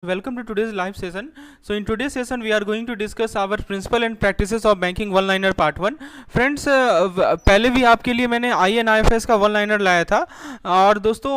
Welcome to today's live session. So in today's session we are going to discuss our principle and practices of banking one liner part 1. Friends पहले भी आपके लिए मैंने INIFS का one liner लाया था और दोस्तों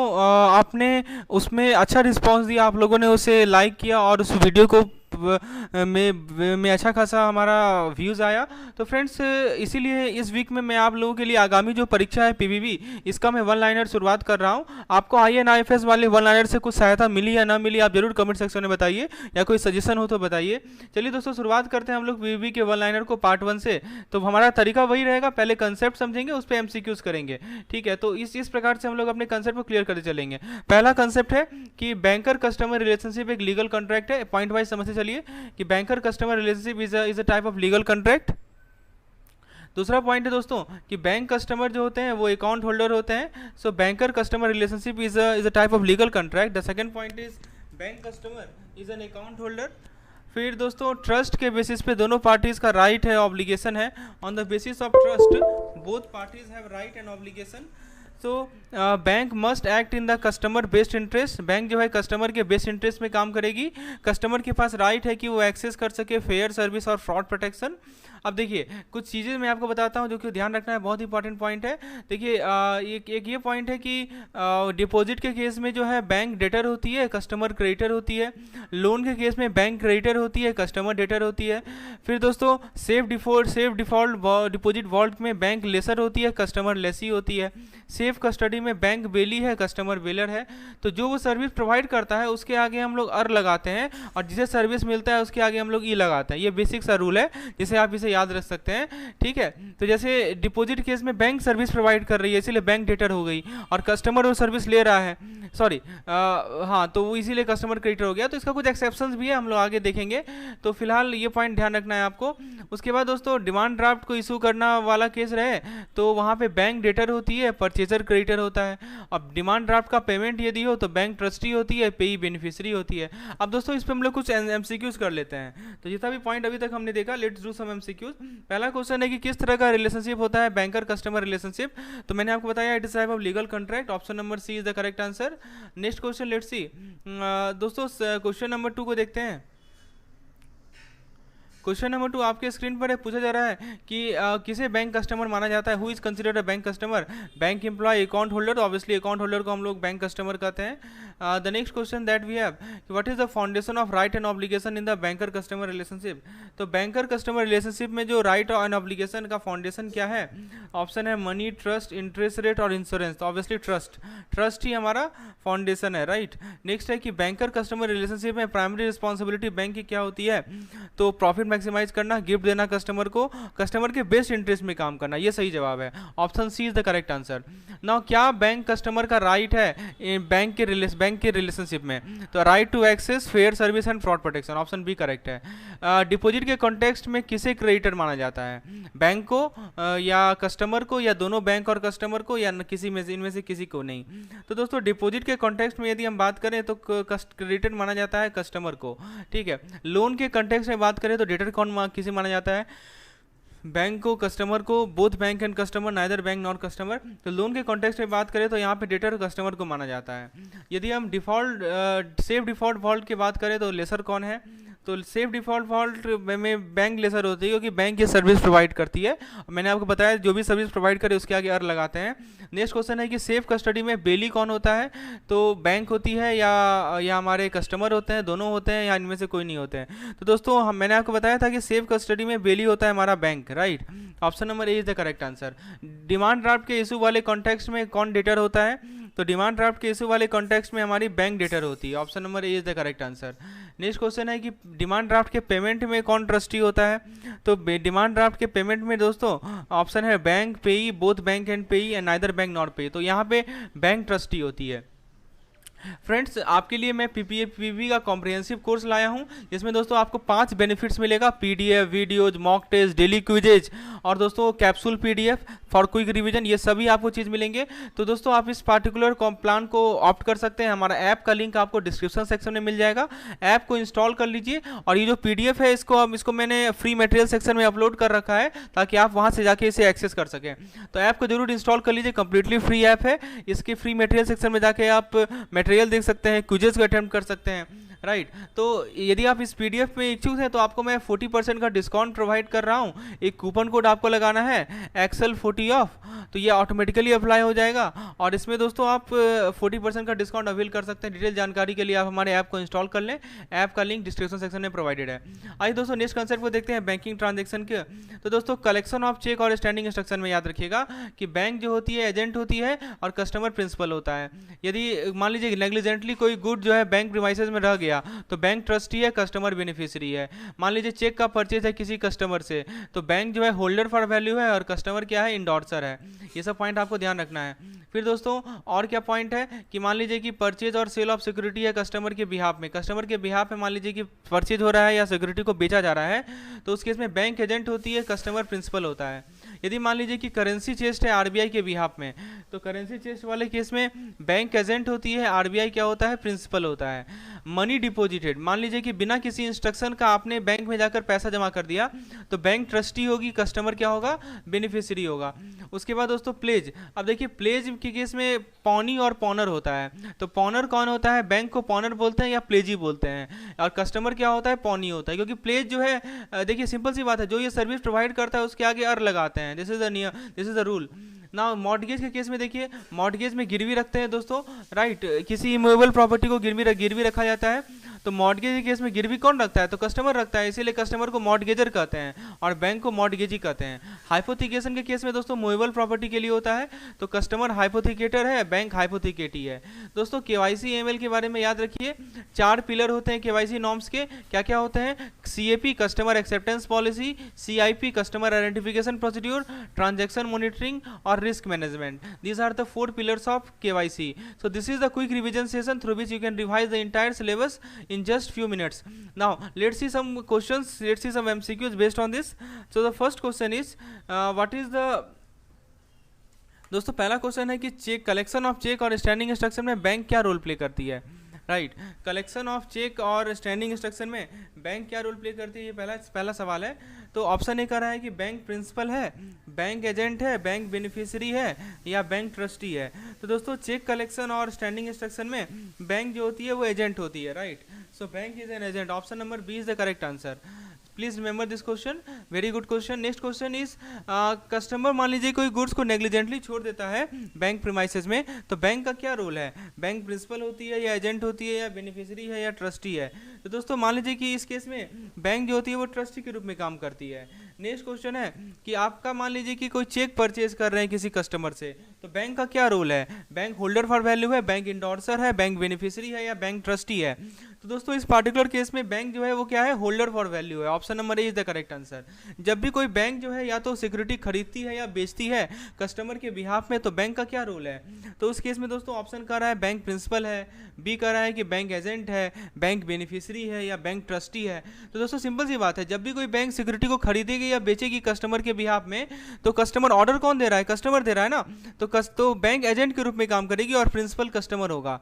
आपने उसमें अच्छा रिस्पांस दिया, आप लोगों ने उसे लाइक किया और उस वीडियो को में अच्छा खासा हमारा व्यूज़ आया। तो फ्रेंड्स इसीलिए इस वीक में मैं आप लोगों के लिए आगामी जो परीक्षा है PBB, इसका मैं वन लाइनर शुरुआत कर रहा हूँ। आपको INIFS वाले वन लाइनर से कुछ सहायता मिली या ना मिली आप जरूर कमेंट सेक्शन में बताइए, या कोई सजेशन हो तो बताइए। चलिए दोस्तों शुरुआत करते हैं हम लोग PBB के वन लाइनर को पार्ट 1 से। तो हमारा तरीका वही रहेगा, पहले कंसेप्ट समझेंगे, उस पर MCQs करेंगे, ठीक है। तो इस प्रकार से हम लोग अपने कंसेप्ट को क्लियर करते चलेंगे। पहला कंसेप्ट है कि बैंकर कस्टमर रिलेशनशिप एक लीगल कॉन्ट्रैक्ट है। पॉइंट वाइज समझते चलिए कि banker customer relationship is a type of legal contract. दूसरा पॉइंट है दोस्तों कि बैंक कस्टमर जो होते हैं वो अकाउंट होल्डर होते हैं। So banker customer relationship is a type of legal contract. The second point is bank customer is an account holder. फिर दोस्तों ट्रस्ट के बेसिस पे दोनों पार्टीज का राइट है, ऑब्लिगेशन है। On the basis of trust both parties have right and obligation. तो bank must act in the customer best interest. Bank जो है कस्टमर के बेस्ट इंटरेस्ट में काम करेगी। कस्टमर के पास राइट है कि वो एक्सेस कर सके फेयर सर्विस और फ्रॉड प्रोटेक्शन। अब देखिए कुछ चीज़ें मैं आपको बताता हूँ जो कि ध्यान रखना है, बहुत इंपॉर्टेंट पॉइंट है। देखिए एक ये पॉइंट है कि डिपॉजिट के केस में जो है बैंक डेटर होती है, कस्टमर क्रेडिटर होती है। लोन के केस में बैंक क्रेडिटर होती है, कस्टमर डेटर होती है। फिर दोस्तों सेफ डिफॉल्ट डिपॉजिट वॉल्ट में बैंक लेसर होती है, कस्टमर लेसी होती है। सेफ कस्टडी में बैंक बेली है, कस्टमर बेलर है। तो जो वो सर्विस प्रोवाइड करता है उसके आगे हम लोग अर लगाते हैं और जिसे सर्विस मिलता है उसके आगे हम लोग ई लगाते हैं। ये बेसिक सा रूल है जिसे आप इसे याद रख सकते हैं, ठीक है। तो जैसे डिपॉजिट केस में बैंक सर्विस प्रोवाइड कर रही है इसीलिए बैंक डेटर हो गई, और कस्टमर वो सर्विस ले रहा है, सॉरी हाँ, तो वो इसीलिए कस्टमर क्रेडिटर हो गया। तो इसका कुछ एक्सेप्शंस भी है, हम लोग आगे देखेंगे। तो फिलहाल ये पॉइंट ध्यान रखना है आपको। उसके बाद दोस्तों डिमांड ड्राफ्ट को इशू करना वाला केस रहे तो वहाँ पे बैंक डेटर होती है, परचेजर क्रेडिटर होता है। अब डिमांड ड्राफ्ट का पेमेंट यदि हो तो बैंक ट्रस्टी होती है, पेई बेनिफिशियरी होती है। अब दोस्तों इस पर हम लोग कुछ MCQs कर लेते हैं। तो जितना भी पॉइंट अभी तक हमने देखा, लेट्स डू सम MCQs। पहला क्वेश्चन है कि किस तरह का रिलेशनशिप होता है बैंकर कस्टमर रिलेशनशिप। तो मैंने आपको बताया it is type of legal contract. Option number C is the correct answer. Next question let's see. दोस्तों क्वेश्चन नंबर 2 को देखते हैं। क्वेश्चन नंबर 2 आपके स्क्रीन पर पूछा जा रहा है कि किसे बैंक कस्टमर माना जाता है। Who is considered a bank customer. Bank employee, account holder. Obviously account holder को हम लोग बैंक कस्टमर कहते हैं। The next question that we have, what is the foundation of right and obligation in the banker customer relationship. तो banker customer relationship में जो right and obligation का foundation क्या है। ऑप्शन है मनी, ट्रस्ट, इंटरेस्ट रेट और insurance. तो obviously trust ही हमारा फाउंडेशन है, राइट। नेक्स्ट है कि बैंकर कस्टमर रिलेशनशिप में प्राइमरी रिस्पॉन्सिबिलिटी बैंक की क्या होती है। तो प्रॉफिट मैक्सिमाइज करना, गिफ्ट देना कस्टमर को, कस्टमर के बेस्ट इंटरेस्ट में काम करना। ये सही जवाब है, option C is the correct answer. Now क्या बैंक कस्टमर का राइट है बैंक के रिलेशनशिप में। तो right to access fair service and fraud protection. Option B correct है। डिपॉजिट के कॉन्टेक्स्ट में किसे क्रेडिटर माना जाता है, बैंक को या कस्टमर को, या दोनों बैंक और कस्टमर को, या किसी में इनमें से किसी को नहीं। तो दोस्तों डिपॉजिट के कॉन्टेक्स्ट में यदि हम बात करें तो क्रेडिटर माना जाता है कस्टमर को, ठीक है। लोन के कॉन्टेक्स्ट में बात करें तो डेटर कौन किसे माना जाता है, बैंक को, कस्टमर को। Both bank and customer, neither bank not customer. तो लोन के कॉन्टेक्स्ट में बात करें तो यहाँ पे डेटर कस्टमर को माना जाता है। यदि हम सेफ डिफॉल्ट वॉल्ट की बात करें तो लेसर कौन है। तो सेफ डिफॉल्ट वॉल्ट में बैंक लेसर होती है क्योंकि बैंक ये सर्विस प्रोवाइड करती है। मैंने आपको बताया जो भी सर्विस प्रोवाइड करे उसके आगे अर लगाते हैं। नेक्स्ट क्वेश्चन है कि सेफ कस्टडी में बेली कौन होता है। तो बैंक होती है या हमारे कस्टमर होते हैं, दोनों होते हैं, या इनमें से कोई नहीं होते हैं। तो दोस्तों मैंने आपको बताया था कि सेफ कस्टडी में बेली होता है हमारा bank, right. Option number A is the correct answer. Demand draft के इशू वाले कॉन्टेक्स्ट में कौन डेटर होता है। तो डिमांड ड्राफ्ट के इशू वाले कॉन्टेक्स्ट में हमारी बैंक डेटर होती है। Option number A is the correct answer. Next question है कि डिमांड ड्राफ्ट के पेमेंट में कौन ट्रस्टी होता है। तो डिमांड ड्राफ्ट के पेमेंट में दोस्तों ऑप्शन है बैंक, पेई, बोथ बैंक एंड पेई, एंड नाइदर बैंक नॉट पेई। तो यहाँ पे बैंक ट्रस्टी होती है। फ्रेंड्स आपके लिए मैं PBB का कॉम्प्रिहेंसिव कोर्स लाया हूं जिसमें दोस्तों आपको 5 बेनिफिट्स मिलेगा। PDF, videos, mock test, daily quizzes और दोस्तों capsule PDF for quick revision, ये सभी आपको चीज़ मिलेंगे। तो दोस्तों आप इस पार्टिकुलर प्लान को ऑप्ट कर सकते हैं। हमारा ऐप का लिंक आपको डिस्क्रिप्शन सेक्शन में मिल जाएगा। ऐप को इंस्टॉल कर लीजिए और ये जो PDF है इसको मैंने फ्री मटेरियल सेक्शन में अपलोड कर रखा है ताकि आप वहाँ से जाके इसे एक्सेस कर सकें। तो ऐप को जरूर इंस्टॉल कर लीजिए, कंप्लीटली फ्री ऐप है। इसके फ्री मटेरियल सेक्शन में जाके आप मटेरियल देख सकते हैं, क्विजेस को अटेम्प्ट कर सकते हैं, राइट। तो यदि आप इस पीडीएफ में इच्छुक हैं तो आपको मैं 40% का डिस्काउंट प्रोवाइड कर रहा हूँ। एक कूपन कोड आपको लगाना है एक्सेल 40 ऑफ, तो ये ऑटोमेटिकली अप्लाई हो जाएगा और इसमें दोस्तों आप 40% का डिस्काउंट अवेल कर सकते हैं। डिटेल जानकारी के लिए आप हमारे ऐप को इंस्टॉल कर लें, ऐप का लिंक डिस्क्रिप्शन सेक्शन में प्रोवाइडेड है। आइए दोस्तों नेक्स्ट कंसेप्ट को देखते हैं बैंकिंग ट्रांजेक्शन के। तो दोस्तों कलेक्शन ऑफ चेक और स्टैंडिंग इंस्ट्रक्शन में याद रखिएगा कि बैंक जो होती है एजेंट होती है और कस्टमर प्रिंसिपल होता है। यदि मान लीजिए नेग्लिजेंटली कोई गुड जो है बैंक प्रीमाइसेस में रह गया तो बैंक ट्रस्टी है, कस्टमर बेनिफिशियरी है। मान लीजिए चेक का परचेज है किसी कस्टमर से तो बैंक जो है होल्डर फॉर वैल्यू है और कस्टमर क्या है, इंडोर्सर है। ये सब पॉइंट आपको ध्यान रखना है। फिर दोस्तों और क्या पॉइंट है कि मान लीजिए कि परचेज और सेल ऑफ सिक्योरिटी है कस्टमर के बिहाफ में। कस्टमर के बिहाफ में मान लीजिए कि परचेज हो रहा है या सिक्योरिटी को बेचा जा रहा है तो उस केस में बैंक एजेंट होती है, कस्टमर प्रिंसिपल होता है। यदि मान लीजिए कि करेंसी चेस्ट है आरबीआई के बिहाफ में तो करेंसी चेस्ट वाले केस में बैंक एजेंट होती है, आरबीआई क्या होता है, प्रिंसिपल होता है। मनी डिपॉजिटेड, मान लीजिए कि बिना किसी इंस्ट्रक्शन का आपने बैंक में जाकर पैसा जमा कर दिया तो बैंक ट्रस्टी होगी, कस्टमर क्या होगा, बेनिफिशियरी होगा। उसके बाद दोस्तों प्लेज, अब देखिए प्लेज के केस में पॉनी और पॉनर होता है। तो पॉनर कौन होता है, बैंक को पॉनर बोलते हैं या प्लेजी बोलते हैं, और कस्टमर क्या होता है, पॉनी होता है। क्योंकि प्लेज जो है देखिए सिंपल सी बात है, जो ये सर्विस प्रोवाइड करता है उसके आगे लगाते हैं। This is the rule. ना मॉर्टगेज के केस में देखिए, मॉर्टगेज में गिरवी रखते हैं दोस्तों, राइट। किसी इमूवेबल प्रॉपर्टी को गिरवी रखा जाता है तो मॉर्टगेज के केस में गिरवी कौन रखता है, तो कस्टमर रखता है, इसीलिए कस्टमर को मॉर्टगेजर कहते हैं और बैंक को मॉर्टगेजी कहते हैं। हाइपोथिकेशन के केस में दोस्तों मूवेबल प्रॉपर्टी के लिए होता है तो कस्टमर हाइपोथिकेटर है, बैंक हाइपोथिकेटी है। दोस्तों केवाईसी एमएल के बारे में याद रखिए, 4 पिलर होते हैं केवाईसी नॉर्म्स के। क्या क्या होते हैं, CAP customer acceptance policy, CIP customer identification procedure, transaction monitoring और risk management. These are the 4 pillars of KYC. So this is the quick revision session through which you can revise the entire syllabus in just few minutes. Now let's see some questions, let's see some MCQs based on this. So the first question is what is the, दोस्तों पहला question है कि check collection of check और standing instruction में bank क्या role play करती है, right. Collection of check और स्टैंडिंग इंस्ट्रक्शन में बैंक क्या रोल प्ले करती है, ये पहला सवाल है। तो ऑप्शन ए कह रहा है कि बैंक प्रिंसिपल है, बैंक एजेंट है, बैंक बेनिफिशियरी है या बैंक ट्रस्टी है। तो दोस्तों चेक कलेक्शन और स्टैंडिंग इंस्ट्रक्शन में बैंक जो होती है वो एजेंट होती है, right. So bank is an agent. Option number B is the correct answer. Please remember this question, very good question. Next question is customer मान लीजिए कोई गुड्स को नेग्लिजेंटली छोड़ देता है बैंक प्रीमाइसेस में तो बैंक का क्या रोल है, बैंक प्रिंसिपल होती है या एजेंट होती है या बेनिफिशियरी है या ट्रस्टी है। तो दोस्तों मान लीजिए कि इस केस में बैंक जो होती है वो ट्रस्टी के रूप में काम करती है। नेक्स्ट क्वेश्चन है कि आपका मान लीजिए कि कोई चेक परचेज कर रहे हैं किसी कस्टमर से तो बैंक का क्या रोल है, बैंक होल्डर फॉर वैल्यू है, बैंक इंडोर्सर है, बैंक बेनिफिशियरी है या बैंक ट्रस्टी है। तो दोस्तों इस पार्टिकुलर केस में बैंक जो है वो क्या है, होल्डर फॉर वैल्यू है। Option number A is the correct answer. जब भी कोई बैंक जो है या तो सिक्योरिटी खरीदती है या बेचती है कस्टमर के बिहाफ में तो बैंक का क्या रोल है, तो उस केस में दोस्तों ऑप्शन कह रहा है बैंक प्रिंसिपल है, बी कह रहा है कि बैंक एजेंट है, बैंक बेनिफिशियरी है या बैंक ट्रस्टी है। तो दोस्तों सिंपल सी बात है, जब भी कोई बैंक सिक्योरिटी को खरीदेगी या बेचेगी कस्टमर के बिहाफ में तो कस्टमर ऑर्डर कौन दे रहा है, कस्टमर दे रहा है ना, तो बैंक एजेंट के रूप में काम करेगी और प्रिंसिपल कस्टमर होगा।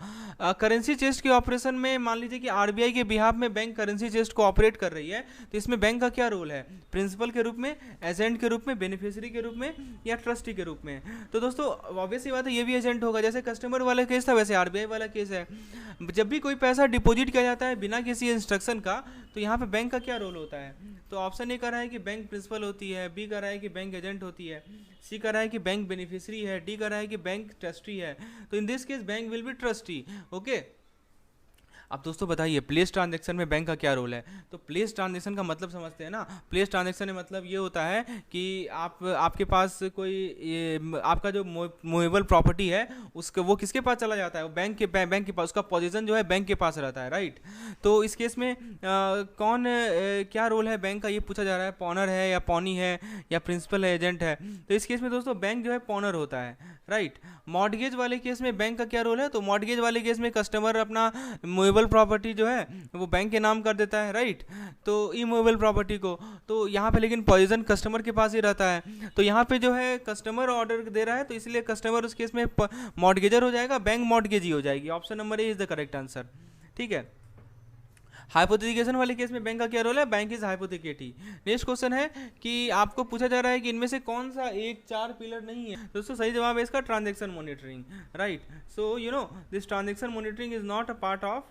करेंसी चेस्ट के ऑपरेशन में मान लीजिए कि आरबीआई के बिहाफ में बैंक करेंसी चेस्ट को ऑपरेट कर रही है तो इसमें बैंक का क्या रोल है, प्रिंसिपल के रूप में, एजेंट के रूप में, बेनिफिशियरी के रूप में या ट्रस्टी के रूप में। तो दोस्तों ऑब्वियस सी बात है ये भी एजेंट होगा, जैसे कस्टमर वाला केस था वैसे आरबीआई वाला केस है। जब भी कोई पैसा डिपॉजिट किया जाता है बिना किसी इंस्ट्रक्शन का तो यहाँ पे बैंक का क्या रोल होता है, तो ऑप्शन ए कह रहा है कि बैंक प्रिंसिपल होती है, बी कह रहा है कि बैंक एजेंट होती है, सी कह रहा है कि बैंक बेनिफिशियरी है, डी कह रहा है कि बैंक ट्रस्टी है। तो in this case bank will be trustee, okay. अब दोस्तों बताइए प्लेस ट्रांजैक्शन में बैंक का क्या रोल है, तो प्लेस ट्रांजैक्शन का मतलब समझते हैं ना। प्लेस ट्रांजैक्शन में मतलब ये होता है कि आपके पास कोई आपका जो मूवेबल प्रॉपर्टी है उसका वो किसके पास चला जाता है, वो बैंक के पास, उसका पोजीशन जो है बैंक के पास रहता है, राइट। तो इस केस में क्या रोल है बैंक का ये पूछा जा रहा है, पॉनर है या पॉनी है या प्रिंसिपल है, एजेंट है। तो इस केस में दोस्तों बैंक जो है पॉनर होता है, राइट। मॉर्टगेज वाले केस में बैंक का क्या रोल है, तो मॉर्टगेज वाले केस में कस्टमर अपना मूवेबल प्रॉपर्टी जो है वो बैंक के नाम कर देता है, राइट। तो इमूवेबल प्रॉपर्टी को, तो यहाँ पे लेकिन पोजीशन कस्टमर के पास ही रहता है। तो यहाँ पे जो है कस्टमर ऑर्डर दे रहा है तो इसलिए कस्टमर उस केस में मॉर्टगेजर हो जाएगा, बैंक मॉर्टगेजी हो जाएगी। Option number A is the correct answer, ठीक है। हाइपोथिकेशन वाले केस में बैंक का क्या रोल है, बैंक इज हाइपोथिकेटी। नेक्स्ट क्वेश्चन है कि आपको पूछा जा रहा है कि इनमें से कौन सा एक 4 पिलर नहीं है, दोस्तों सही जवाब है इसका transaction monitoring, right. So you know this transaction monitoring is not a part of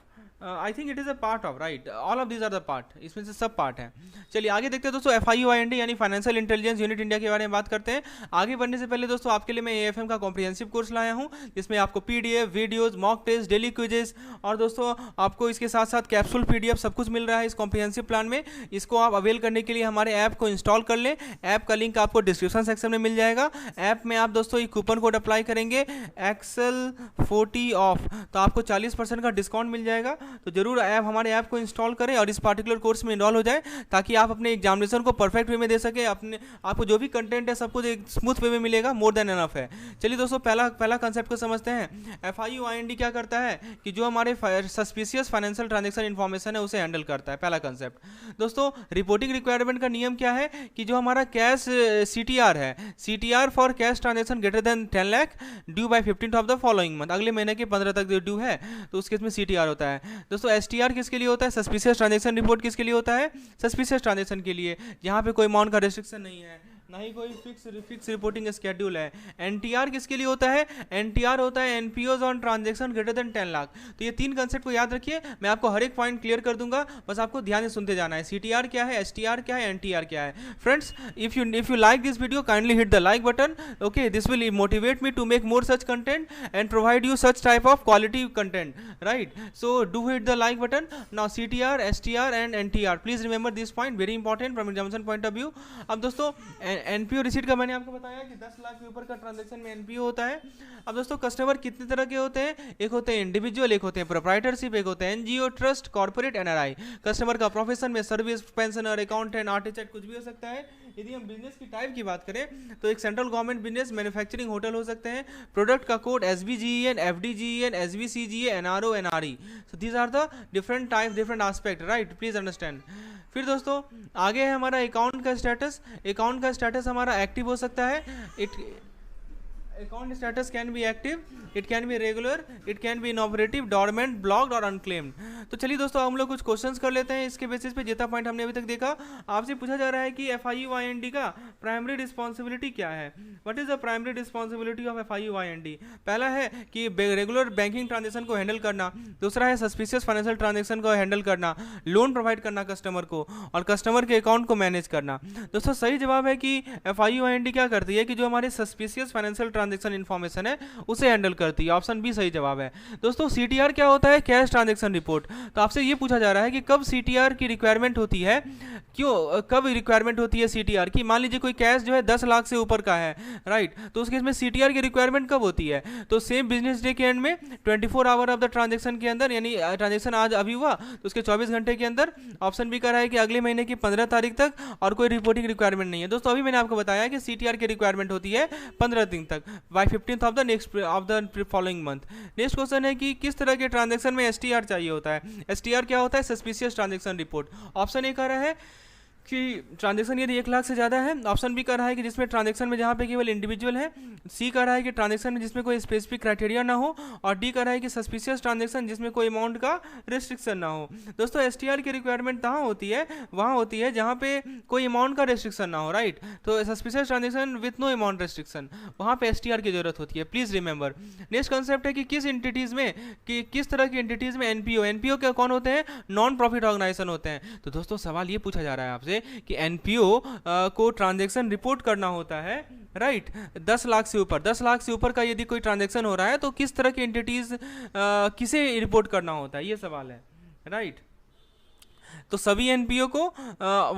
I think it is a part of, right, all of these are the part, इसमें से सब पार्ट हैं। चलिए आगे देखते हैं दोस्तों, FIUIND यानी फाइनेंशियल इंटेलिजेंस यूनिट इंडिया के बारे में बात करते हैं। आगे बढ़ने से पहले दोस्तों आपके लिए मैं AFM का कॉम्प्रिहेंसिव कोर्स लाया हूं, जिसमें आपको PDF, videos, mock test, daily quizzes और दोस्तों आपको इसके साथ साथ कैप्सूल PDF सब कुछ मिल रहा है इस कॉम्प्रिहेंसिव प्लान में। इसको आप अवेल करने के लिए हमारे ऐप को इंस्टॉल कर लें। ऐप का लिंक आपको डिस्क्रिप्शन सेक्शन में मिल जाएगा। ऐप में आप दोस्तों एक कूपन कोड अप्लाई करेंगे Excel40 ऑफ, तो आपको 40% का डिस्काउंट मिल जाएगा। तो जरूर हमारे ऐप को इंस्टॉल करें और इस पार्टिकुलर कोर्स में इनरोल हो जाए, ताकि आप अपने एग्जामिनेशन को परफेक्ट वे में दे सके। अपने आपको जो भी कंटेंट है सब कुछ एक स्मूथ वे में मिलेगा, मोर देन एनफ है। चलिए दोस्तों पहला कंसेप्ट को समझते हैं। FIUIND क्या करता है कि जो हमारे सस्पिशियस फाइनेंशियल ट्रांजेक्शन इन्फॉर्मेशन है उसे हैंडल करता है। पहला कंसेप्ट दोस्तों, रिपोर्टिंग रिक्वायरमेंट का नियम क्या है कि जो हमारा कैश CTR है, CTR for cash transaction greater than 10 lakh due by 15th of the following month, अगले महीने के 15 तक ड्यू है, तो उसके इसमें CTR होता है। दोस्तों STR किसके लिए होता है? सस्पिशियस ट्रांजेक्शन रिपोर्ट किसके लिए होता है? सस्पिशियस ट्रांजेक्शन के लिए, जहाँ पे कोई अमाउंट का रिस्ट्रिक्शन नहीं है, ना ही कोई फिक्स रिपोर्टिंग स्केड्यूल है। NTR किसके लिए होता है? NTR होता है NPOs on transaction greater than 10 lakh. तो ये तीन कंसेप्ट को याद रखिए, मैं आपको हर एक पॉइंट क्लियर कर दूंगा, बस आपको ध्यान से सुनते जाना है। CTR क्या है, STR क्या है, NTR क्या है। Friends, if you like this video, kindly hit the like button. Okay, this will motivate me to make more such content and provide you such type of quality content, right? So do hit the like button. Now CTR, STR and NTR, please remember this point, very important from examination point of view. अब दोस्तों NPO receipt का मैंने आपको बताया कि 10 लाख के ऊपर का ट्रांजैक्शन में NPO होता है। अब दोस्तों कस्टमर कितने तरह के होते हैं? एक होते हैं इंडिविजुअल, एक होते हैं प्रोप्राइटरशिप, एक होते हैं NGO, trust, corporate, NRI। Customer का प्रोफेशन में सर्विस, पेंशनर, अकाउंटेंट, आर्टिस्ट, कुछ भी हो सकता है। यदि हम बिजनेस की टाइप की बात करें तो एक central government business, manufacturing, hotel हो सकते हैं। प्रोडक्ट का code SBGEN, FDGEN, SVCGA, NRO, NRE। So these are the different type, different aspect, right, please understand. फिर दोस्तों आगे है हमारा अकाउंट का स्टेटस। अकाउंट का स्टेटस हमारा एक्टिव हो सकता है। Account status can be active, it can be regular, it can be inoperative, dormant, blocked और अनक्लेम्ड। तो चलिए दोस्तों हम लोग कुछ क्वेश्चंस कर लेते हैं इसके बेसिस पे। जितना पॉइंट हमने अभी तक देखा, आपसे पूछा जा रहा है कि FIUIND का प्राइमरी रिस्पॉन्सिबिलिटी क्या है। What is the primary responsibility of FIUIND? पहला है कि रेगुलर बैंकिंग ट्रांजेक्शन को हैंडल करना, दूसरा है सस्पिशियस फाइनेंशियल ट्रांजेक्शन को हैंडल करना, लोन प्रोवाइड करना कस्टमर को, और कस्टमर के अकाउंट को मैनेज करना। दोस्तों सही जवाब है कि FIUIND क्या करती है कि जो हमारे सस्पिशियस फाइनेंशियल ट्रांजेक्शन इन्फॉर्मेशन है उसे हैंडल करती है। ऑप्शन बी सही जवाब है। दोस्तों CTR क्या होता है? Cash transaction report. तो आपसे ये पूछा जा रहा है कि कब CTR की रिक्वायरमेंट होती है, क्यों, कब रिक्वायरमेंट होती है CTR की। मान लीजिए कोई कैश जो है 10 लाख से ऊपर का है, राइट, तो उस केस में CTR की रिक्वायरमेंट कब होती है? तो सेम बिजनेस डे के एंड में 24 आवर ऑफ द ट्रांजेक्शन के अंदर, यानी ट्रांजेक्शन आज अभी हुआ तो उसके 24 घंटे के अंदर। ऑप्शन बी कर रहा है कि अगले महीने की 15 तारीख तक, और कोई रिपोर्टिंग रिक्वायरमेंट नहीं है। दोस्तों अभी मैंने आपको बताया कि CTR की रिक्वायरमेंट होती है 15 दिन तक, by 15th of the following month. Next question है कि किस तरह के ट्रांजेक्शन में STR चाहिए होता है। STR क्या होता है? Suspicious transaction report. Option A कह रहा है कि ट्रांजेक्शन यदि 1 लाख से ज़्यादा है। ऑप्शन बी कह रहा है कि जिसमें ट्रांजेक्शन में जहाँ पे केवल इंडिविजुअल है। सी कह रहा है कि ट्रांजेक्शन में जिसमें कोई स्पेसिफिक क्राइटेरिया ना हो, और डी कह रहा है कि सस्पिशियस ट्रांजेक्शन जिसमें कोई अमाउंट का रिस्ट्रिक्शन ना हो। दोस्तों STR की रिक्वायरमेंट कहाँ होती है? वहाँ होती है जहाँ पे कोई अमाउंट का रिस्ट्रिक्शन ना हो, राइट। तो suspicious transaction with no amount restriction, वहाँ पे STR की जरूरत होती है, प्लीज रिमेंबर। नेक्स्ट कंसेप्ट है कि किस एंटिटीज में, कि किस तरह की एंटिटीज में NPO के कौन होते हैं? नॉन प्रॉफिट ऑर्गेनाइजेशन होते हैं। तो दोस्तों सवाल ये पूछा जा रहा है आपसे कि NPO को ट्रांजैक्शन रिपोर्ट करना होता है, राइट, 10 लाख से ऊपर। 10 लाख से ऊपर का यदि कोई ट्रांजैक्शन हो रहा है तो किस तरह की एंटिटीज किसे रिपोर्ट करना होता है, ये सवाल है, राइट। तो सभी NPO को,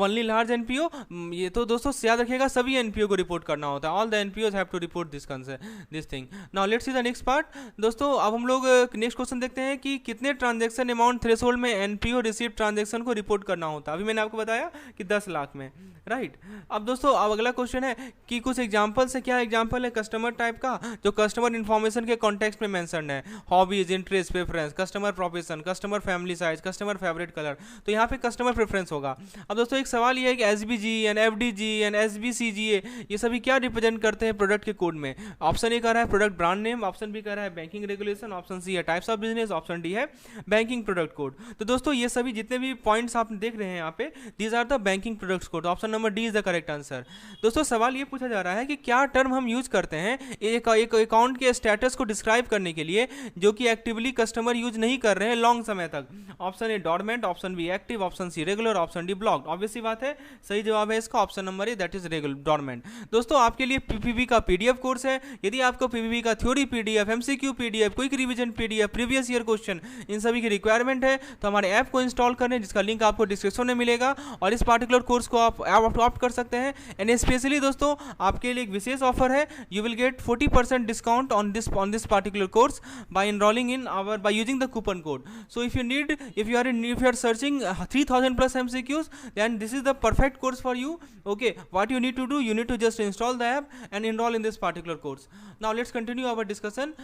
ओनली लार्ज NPO, ये तो दोस्तों याद रखिएगा सभी NPO को रिपोर्ट करना होता है। All the NPOs have to report this thing. Now let's see the next part. दोस्तों अब हम लोग नेक्स्ट क्वेश्चन देखते हैं कि कितने ट्रांजैक्शन अमाउंट थ्रेशोल्ड में NPO रिसीव ट्रांजैक्शन को रिपोर्ट करना होता है। अभी मैंने आपको बताया कि 10 लाख में, राइट। अब दोस्तों अब अगला क्वेश्चन है कि कुछ एग्जाम्पल से, क्या एग्जाम्पल है कस्टमर टाइप का जो कस्टमर इन्फॉर्मेशन के कॉन्टेक्स्ट में मेंशन्ड है। Hobbies, interest, preference, customer profession, customer family size, customer favourite colour. तो यहाँ पे कस्टमर प्रेफरेंस होगा। अब दोस्तों एक सवाल ये है कि SBGN, FDGN, SBCGA ये सभी क्या रिप्रेजेंट करते हैं प्रोडक्ट के कोड में? ऑप्शन ए कह रहा है product brand name, option B कह रहा है बैंकिंग रेगुलेशन, ऑप्शन सी है types of business, option D है बैंकिंग प्रोडक्ट कोड। तो दोस्तों ये सभी जितने भी पॉइंट्स आप देख रहे हैं यहाँ पे, these are the banking products code. Option number D is the correct answer. दोस्तों सवाल ये पूछा जा रहा है कि क्या टर्म हम यूज करते हैं एक अकाउंट के स्टेटस को डिस्क्राइब करने के लिए जो कि एक्टिवली कस्टमर यूज नहीं कर रहे हैं लॉन्ग समय तक? Option A dormant, option B active, option C regular, option D blocked. Obvious सी बात है, सही जवाब है इसका option number A, that is regular dormant. दोस्तों आपके लिए पीपीबी का पीडीएफ कोर्स है। यदि आपको पीपीबी का theory PDF, MCQ PDF, quick revision PDF, previous year question, इन सभी की रिक्वायरमेंट है तो हमारे ऐप को इंस्टॉल करें, जिसका लिंक आपको डिस्क्रिप्शन में मिलेगा और इस पार्टिकुलर कोर्स को आप ऑप्ट कर सकते हैं। एंड स्पेशली दोस्तों आपके लिए एक विशेष ऑफर है, you will get 40% discount on this particular course by enrolling in our by using the coupon code. So if you are searching 3000 plus MCQs, then this is the perfect course for you. Okay, what you need to do, you need to just install the app and enroll in this particular course. Now let's continue our discussion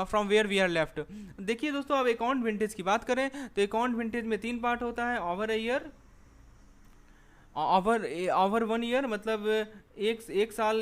from where we are left. देखिए दोस्तों, अब account vintage की बात करें तो account vintage में 3 part होता है, over a year, over 1 year मतलब एक साल,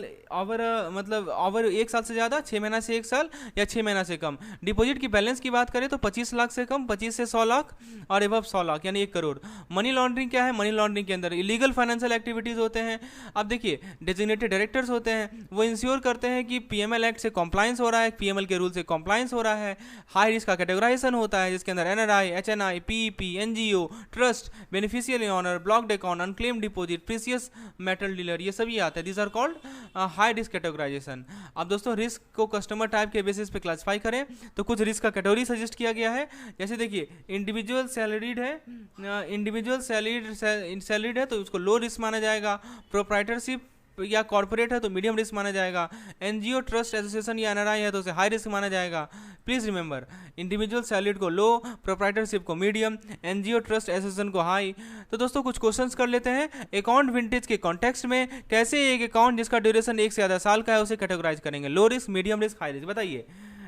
मतलब ओवर 1 साल से ज़्यादा, 6 महीना से 1 साल या 6 महीना से कम। डिपॉजिट की बैलेंस की बात करें तो 25 लाख से कम, 25 से 100 लाख और एबव 100 लाख यानी 1 करोड़। मनी लॉन्ड्रिंग क्या है? मनी लॉन्ड्रिंग के अंदर इलीगल फाइनेंशियल एक्टिविटीज़ होते हैं। अब देखिए डेजिग्नेटेड डायरेक्टर्स होते हैं, वो इंश्योर करते हैं कि PML एक्ट से कॉम्प्लाइंस हो रहा है, PML के रूल से कॉम्प्लाइंस हो रहा है। हाई रिस्क का कैटेगराइजेशन होता है जिसके अंदर NRI, HNI, PEP, NGO, trust, beneficial owner, blocked account, unclaim deposit, precious metal dealer, ये सभी आते हैं। These are called high risk categorization. अब दोस्तों रिस्क को कस्टमर टाइप के बेसिस पे क्लासिफाई करें तो कुछ रिस्क का कैटेगरी सजेस्ट किया गया है। जैसे देखिए इंडिविजुअल सैलरीड है, इंडिविजुअल सैलरीड है तो उसको लो रिस्क माना जाएगा। प्रोप्राइटरशिप या कॉर्पोरेट है तो मीडियम रिस्क माना जाएगा। NGO, ट्रस्ट, एसोसिएशन या NRI है तो उसे हाई रिस्क माना जाएगा। प्लीज रिमेंबर, इंडिविजुअल सैलरीड को लो, प्रोप्राइटरशिप को मीडियम, NGO, ट्रस्ट, एसोसिएशन को हाई। तो दोस्तों कुछ क्वेश्चंस कर लेते हैं। अकाउंट विंटेज के कॉन्टेक्स्ट में कैसे एक अकाउंट जिसका ड्यूरेशन 1 से ज़्यादा साल का है उसे कैटेगराइज करेंगे? Low risk, medium risk, high risk. बताइए,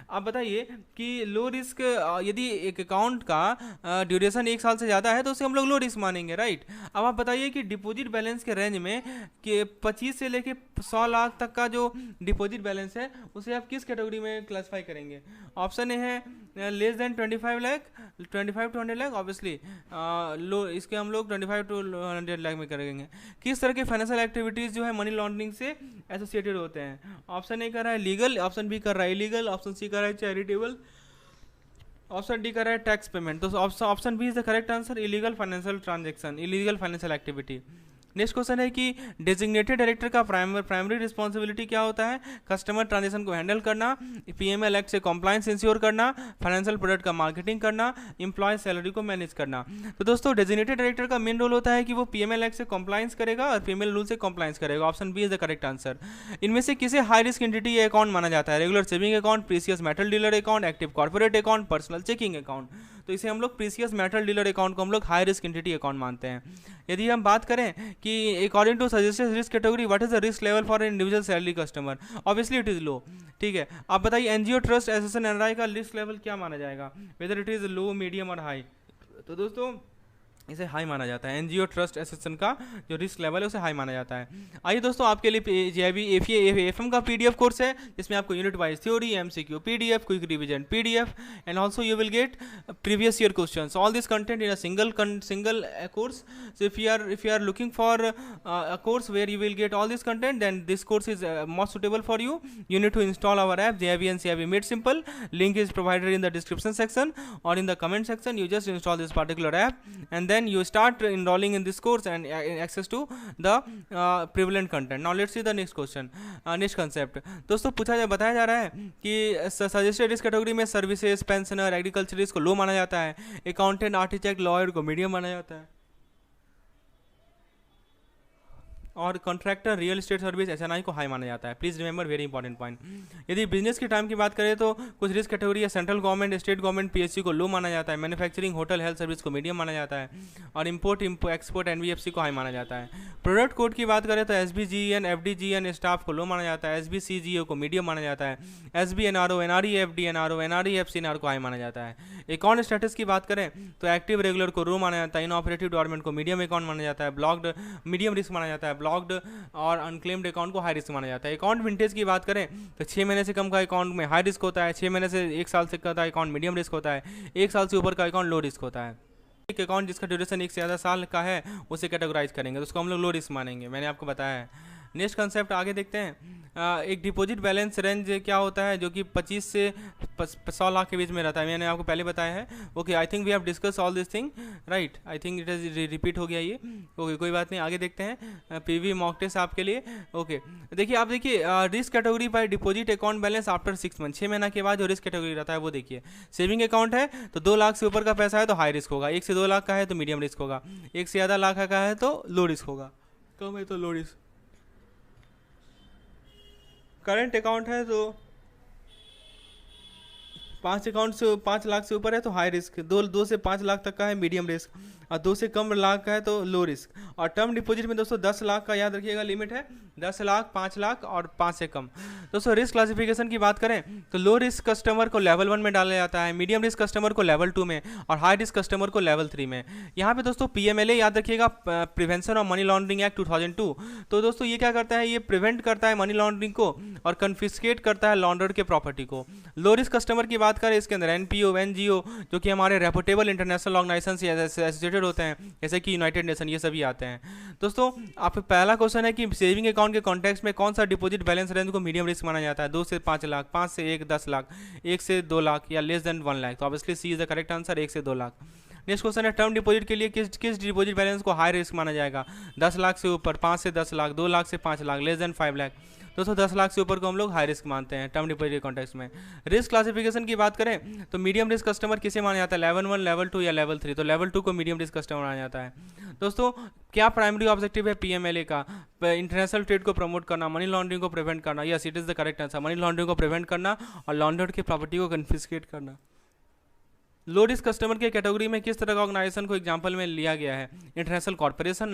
आप बताइए कि लो रिस्क, यदि एक अकाउंट का ड्यूरेशन 1 साल से ज़्यादा है तो उसे हम लोग लो रिस्क मानेंगे, राइट। अब आप बताइए कि डिपॉजिट बैलेंस के रेंज में कि 25 से लेके 100 लाख तक का जो डिपॉजिट बैलेंस है उसे आप किस कैटेगरी में क्लासिफाई करेंगे? ऑप्शन ए है less than 25 lakh, 25 to 100 lakh, obviously low, इसके हम लोग 25 to 100 लाख में करेंगे। किस तरह के फाइनेंशियल एक्टिविटीज़ जो है मनी लॉन्ड्रिंग से एसोसिएटेड होते हैं? ऑप्शन ए कर रहा है लीगल, ऑप्शन बी कर रहा है इलीगल, ऑप्शन सी कर रहा है चैरिटेबल, ऑप्शन डी कर रहा है टैक्स पेमेंट। तो option B is the correct answer, illegal financial transaction, illegal financial activity. Next question है कि डेजिग्नेटेड डायरेक्टर का प्राइमरी रिस्पॉन्सिबिलिटी क्या होता है? कस्टमर ट्रांजेक्शन को हैंडल करना, PML एक्ट से कॉम्प्लाइंस इंश्योर करना, फाइनेंशियल प्रोडक्ट का मार्केटिंग करना, एम्प्लॉय सैलरी को मैनेज करना। तो दोस्तों डेजिग्नेटेड डायरेक्टर का मेन रोल होता है कि वो PML एक्ट से कॉम्प्लाइंस करेगा और PML रूल से कॉम्प्लाइंस करेगा। Option B is the correct answer. इनमें से किसे हाई रिस्क एंटिटी अकाउंट माना जाता है? Regular saving account, precious metal dealer account, active corporate account, personal checking account. तो इसे हम लोग प्रीसियस मेटल डीलर अकाउंट को हम लोग हाई रिस्क एंटिटी अकाउंट मानते हैं। यदि हम बात करें कि according to suggested risk category what is the risk level for individual salary customer? Obviously it is low, ठीक है। आप बताइए NGO, ट्रस्ट, एसोसिएशन, NRI का रिस्क लेवल क्या माना जाएगा? Whether it is low, medium और हाई? तो दोस्तों इसे हाई माना जाता है। NGO, ट्रस्ट, एसोसिएशन का जो रिस्क लेवल है उसे हाई माना जाता है। आइए दोस्तों आपके लिए JIB AFM का PDF कोर्स है जिसमें आपको unit wise theory, MCQ PDF, quick revision PDF and also you will get previous year questions, all this content in a single course. So if you are looking for a course where you will get all this content, then this course is most suitable for you. You need to install our app JIB and CIB Made Simple. Link is provided in the description section or in the comment section. You just install this particular app and then you start enrolling in this course and access to the prevalent content. Now let's see the next question, next concept. दोस्तों बताया जा रहा है कि suggested risk category में services, pensioner, agriculturist को लो माना जाता है, अकाउंटेंट, आर्किटेक्ट, लॉयर को मीडियम माना जाता है और contractor, real estate service, SNI को हाई माना जाता है। Please remember, very important point. यदि बिजनेस के टाइम की बात करें तो कुछ रिस्क कैटेगरी है central government, state government, PSC को लो माना जाता है, मैन्युफैक्चरिंग, होटल, हेल्थ सर्विस को मीडियम माना जाता है और इंपोर्ट एक्सपोर्ट NBFC को हाई माना जाता है। प्रोडक्ट कोड की बात करें तो SBGN, FDGN स्टाफ को लो माना जाता है, SBCGO को मीडियम माना जाता है, SBNRO, NRE, FD, NRO, NRE, FCNR को हाई माना जाता है। अकाउंट स्टेटस की बात करें तो एक्टिव रेगुलर को रो माना जाता है, इनऑपरेटिव डॉर्मेंट को मीडियम अकाउंट माना जाता है, ब्लॉक्ड मीडियम रिस्क माना जाता है, ब्लॉक्ड और अनक्लेम्ड अकाउंट को हाई रिस्क माना जाता है। अकाउंट विंटेज की बात करें तो 6 महीने से कम का अकाउंट में हाई रिस्क होता है, 6 महीने से 1 साल से का अकाउंट मीडियम रिस्क होता है, 1 साल से ऊपर का अकाउंट लो रिस्क होता है। एक अकाउंट जिसका ड्यूरेशन 1 से ज़्यादा साल का है उसे कैटेगराइज करेंगे तो उसको हम लोग लो रिस्क मानेंगे, मैंने आपको बताया है। नेक्स्ट कंसेप्ट आगे देखते हैं। एक डिपॉजिट बैलेंस रेंज क्या होता है जो कि 25 से 100 लाख के बीच में रहता है, मैंने आपको पहले बताया है। Okay, I think we have discuss all this thing, right. I think it is repeat हो गया ये। ओके, कोई बात नहीं, आगे देखते हैं। पीवी मॉक टेस्ट आपके लिए। ओके, देखिए आप देखिए risk category by deposit account balance after 6 month, 6 महीना के बाद जो रिस्क कैटेगरी रहता है वो देखिए। सेविंग अकाउंट है तो 2 लाख से ऊपर का पैसा है तो हाई रिस्क होगा, 1 से 2 लाख का है तो मीडियम रिस्क होगा, 1 से ज़्यादा लाख का है तो लो रिस्क होगा, कम है तो लो रिस्क। करंट अकाउंट है तो 5 लाख से ऊपर है तो हाई रिस्क, 2 से 5 लाख तक का है मीडियम रिस्क, और 2 से कम लाख का है तो लो रिस्क। और टर्म डिपॉजिट में दोस्तों 10 लाख का याद रखिएगा लिमिट है, 10 लाख, 5 लाख और 5 से कम। दोस्तों रिस्क क्लासिफिकेशन की बात करें तो लो रिस्क कस्टमर को लेवल 1 में डाला जाता है, मीडियम रिस्क कस्टमर को लेवल 2 में, और हाई रिस्क कस्टमर को लेवल 3 में। यहाँ पे दोस्तों PMLA याद रखिएगा, prevention of money laundering act 2002। तो दोस्तों ये क्या करता है, ये प्रिवेंट करता है मनी लॉन्ड्रिंग को और कन्फिस्केट करता है लॉन्डर्ड के प्रॉपर्टी को। लो रिस्क कस्टमर की बात करें इसके अंदर NPO, NGO जो कि हमारे रेपुटेबल इंटरनेशनल ऑर्गेनाइजेशन से एसोसिएटेड होते हैं, जैसे कि यूनाइटेड नेशन, ये सभी आते हैं। दोस्तों आपका पहला क्वेश्चन है कि सेविंग अकाउंट के कॉन्टेक्स्ट में कौन सा डिपॉजिट बैलेंस रेंज को मीडियम रिस्क माना जाता है, 2 से 5 लाख, 5 से 1 10 लाख, 1 से 2 लाख या लेस देन 1 लाख। तो obviously C is the correct answer, 1 से 2 लाख। नेक्स्ट क्वेश्चन है टर्म डिपॉजिट के लिए किस डिपॉजिट बैलेंस को हाई रिस्क माना जाएगा, 10 लाख से ऊपर, 5 से 10 लाख, 2 लाख से 5 लाख, लेस देन 5 लाख। दोस्तों 10 लाख से ऊपर को हम लोग हाई रिस्क मानते हैं टर्म डिपॉजिट कॉन्टेक्स्ट में। रिस्क क्लासिफिकेशन की बात करें तो मीडियम रिस्क कस्टमर किसे माना जाता है, लेवल 1, लेवल 2 या लेवल 3। तो लेवल 2 को मीडियम रिस्क कस्टमर माना जाता है। दोस्तों क्या प्राइमरी ऑब्जेक्टिव है PMLA का, इंटरनेशनल ट्रेड को प्रमोट करना, मनी लॉन्ड्रिंग को प्रिवेंट करना। Yes, it is the correct answer, money laundering को प्रिवेंट करना और लॉन्डर्ड की प्रॉपर्टी को कन्फिस्केट करना। लो रिस्क कस्टमर के कैटेगरी में किस तरह का ऑर्गेनाइजेशन को एग्जांपल में लिया गया है, international corporation,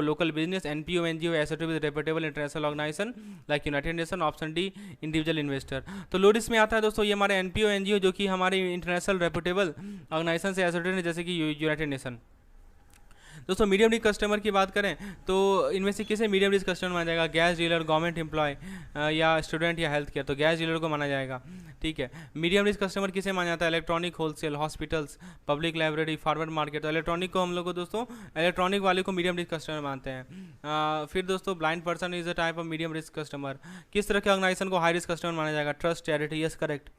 local business, NPO, NGO, associated with reputable international organization like United Nation. Option D individual investor. तो लो रिस्क में आता है दोस्तों ये हमारे NPO, NGO जो कि हमारे इंटरनेशनल रेपुटेबल ऑर्गेनाइजेशन से एसोसिएटेड है, जैसे कि यूनाइटेड नेशन। दोस्तों मीडियम रिस्क कस्टमर की बात करें तो इनमें से किसे मीडियम रिस्क कस्टमर माना जाएगा, गैस डीलर, गवर्नमेंट एम्प्लॉय या स्टूडेंट या हेल्थ केयर। तो गैस डीलर को माना जाएगा, ठीक है। मीडियम रिस्क कस्टमर किसे माना जाता है, electronic, wholesale, hospitals, public library, forward market. तो इलेक्ट्रॉनिक को हम लोग को दोस्तों इलेक्ट्रॉनिक वाले को मीडियम रिस्क कस्टमर मानते हैं। फिर दोस्तों blind person is a type of medium risk customer. किस तरह के ऑर्गेनाइजेशन को हाई रिस्क कस्टमर माना जाएगा, trust, charity. Yes, correct.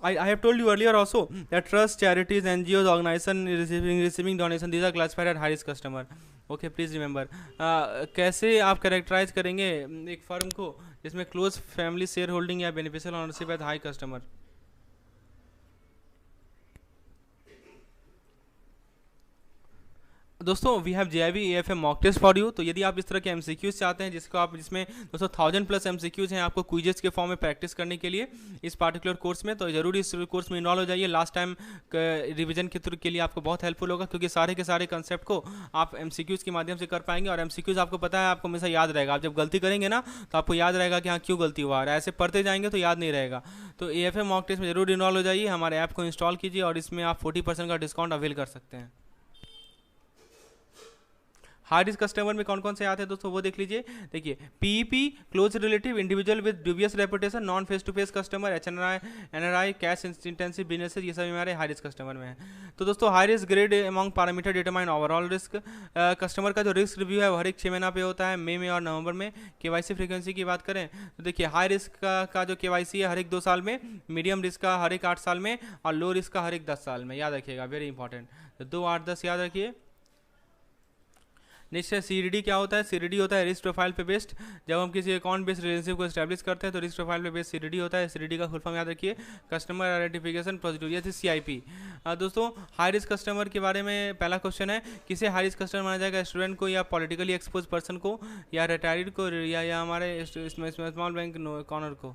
I have told you earlier also that trust, charities, NGOs, organization receiving donation, these are classified as high risk customer. Okay, please remember. कैसे आप characterise करेंगे एक firm को जिसमें close family share holding या beneficial ownership है high customer. दोस्तों we have JIB AFM mock test for you. तो यदि आप इस तरह के MCQs चाहते हैं जिसमें दोस्तों 1000+ MCQs हैं आपको क्विजेस के फॉर्म में प्रैक्टिस करने के लिए इस पार्टिकुलर कोर्स में, तो जरूर इस कोर्स में इन्वॉल्व हो जाइए। लास्ट टाइम रिवीजन के लिए आपको बहुत हेल्पफुल होगा क्योंकि सारे के सारे कंसेप्ट को आप MCQs के माध्यम से कर पाएंगे। और MCQs आपको पता है आपको हमेशा याद रहेगा, आप जब गलती करेंगे ना तो आपको याद रहेगा कि हाँ क्यों गलती हुआ, और ऐसे पढ़ते जाएंगे तो याद नहीं रहेगा। तो AFM मॉक टेस्ट में जरूर इन्वॉल्व हो जाइए, हमारे ऐप को इंस्टॉल कीजिए और इसमें आप 40% का डिस्काउंट अवेल कर सकते हैं। हाई रिस्क कस्टमर में कौन कौन से आते हैं दोस्तों वो देख लीजिए। देखिए PEP, close relative, individual with dubious reputation, non face to face customer, NRI, cash intensive businesses, ये सभी हमारे हाई रिस्क कस्टमर में है। तो दोस्तों high risk grade among parameter determine overall risk. Customer का जो रिस्क रिव्यू है वो हर एक 6 महीना पे होता है, मई में और नवंबर में। KYC फ्रीक्वेंसी की बात करें तो देखिए हाई रिस्क का जो KYC है हर एक 2 साल में, मीडियम रिस्क का हर एक 8 साल में, और लो रिस्क का हर एक 10 साल में। याद रखिएगा, वेरी इंपॉर्टेंट। तो 2, 8, 10 याद रखिए। नेक्स्ट है CRD। क्या होता है, CRD होता है रिस्क प्रोफाइल पे बेस्ड। जब हम किसी अकाउंट बेस्ड रिलेशनशिप को एस्टैब्लिश करते हैं तो रिस्क प्रोफाइल पे बेस्ड CRD होता है। CRD का फुल फॉर्म याद रखिए, कस्टमर आइडेंटिफिकेशन प्रोसीड्यूर, या CIP। दोस्तों हाई रिस्क कस्टमर के बारे में पहला क्वेश्चन है, किसे हाई रिस्क कस्टमर माना जाएगा, स्टूडेंट को या पॉलिटिकली एक्सपोज पर्सन को या रिटायर्ड को या हमारे स्मॉल बैंक कॉर्नर को।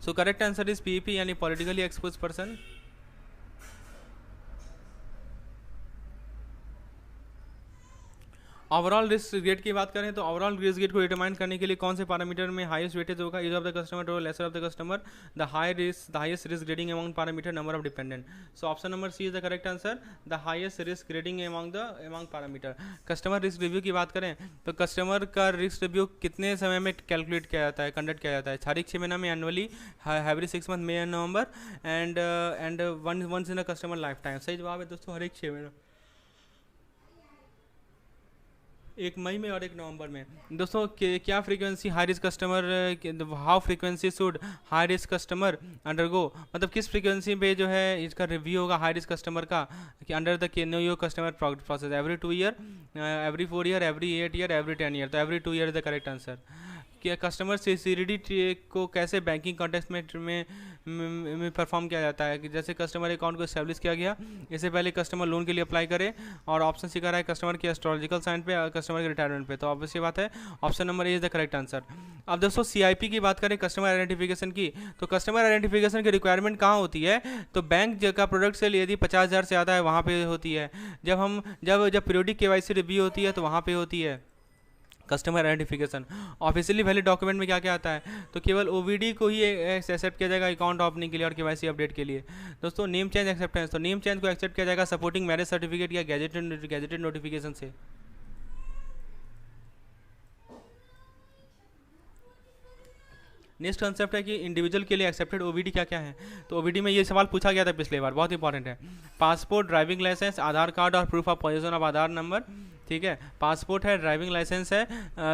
So correct answer is PEP यानी politically expose person. Overall risk grade की बात करें तो ओवरऑल रिस्क ग्रेड को डिटरमाइन करने के लिए कौन से पैरामीटर में हाईएस्ट वेटेज होगा, एज ऑफ द कस्टमर और lesser of the customer, the highest risk grading among parameter, number of dependent. So option number C is the correct answer, the highest risk grading among parameter. Customer risk review की बात करें तो customer का risk review कितने समय में calculate किया जाता है, कंडक्ट किया जाता है? हर 6 महीना में, annually, every 6 month, May and November, and once in a customer life time. सही जवाब है दोस्तों, हर एक 6 महीना, एक मई में और एक नवंबर में। दोस्तों क्या frequency high risk customer, how frequency should high risk customer undergo, मतलब किस फ्रीक्वेंसी पे जो है इसका रिव्यू होगा हाई रिस्क कस्टमर का कि under the know your customer process, every 2 year, every 4 year, every 8 year, every 10 year. तो every 2 year is the correct answer. कि कस्टमर सिक्योरिटी को कैसे बैंकिंग कॉन्टेक्स्ट में परफॉर्म किया जाता है कि जैसे कस्टमर अकाउंट को एस्टेब्लिश किया गया, इससे पहले कस्टमर लोन के लिए अप्लाई करे, और ऑप्शन सिखा रहा है कस्टमर के एस्ट्रोलॉजिकल साइन पे, कस्टमर के रिटायरमेंट पे। तो ऑब्वियस बात है option number A is the correct answer. अब दोस्तों सीआईपी की बात करें, कस्टमर आइडेंटिफिकेशन की, तो कस्टमर आइडेंटिफिकेशन की रिक्वायरमेंट कहाँ होती है? तो बैंक का प्रोडक्ट सेल यदि 50,000 से ज़्यादा है वहाँ पे होती है। जब पीरियोडिक केवाईसी रिव्यू होती है तो वहाँ पे होती है customer identification. Officially valid document में क्या क्या आता है? तो केवल ओवीडी को ही एक्सेप्ट किया जाएगा अकाउंट ओपनिंग के लिए और केवाईसी अपडेट के लिए। दोस्तों नेम चेंज एक्सेप्टेंस, तो नेम चेंज को एक्सेप्ट किया जाएगा सपोर्टिंग मैरिज सर्टिफिकेट या गैजेटेड नोटिफिकेशन से। नेक्स्ट कंसेप्ट है कि इंडिविजुअल के लिए एक्सेप्टेड ओवीडी क्या क्या है। तो ओवीडी में ये सवाल पूछा गया था पिछले बार, बहुत इंपॉर्टेंट है। Passport, driving licence, Aadhaar card और proof of position of Aadhaar number. ठीक है, पासपोर्ट है, ड्राइविंग लाइसेंस है,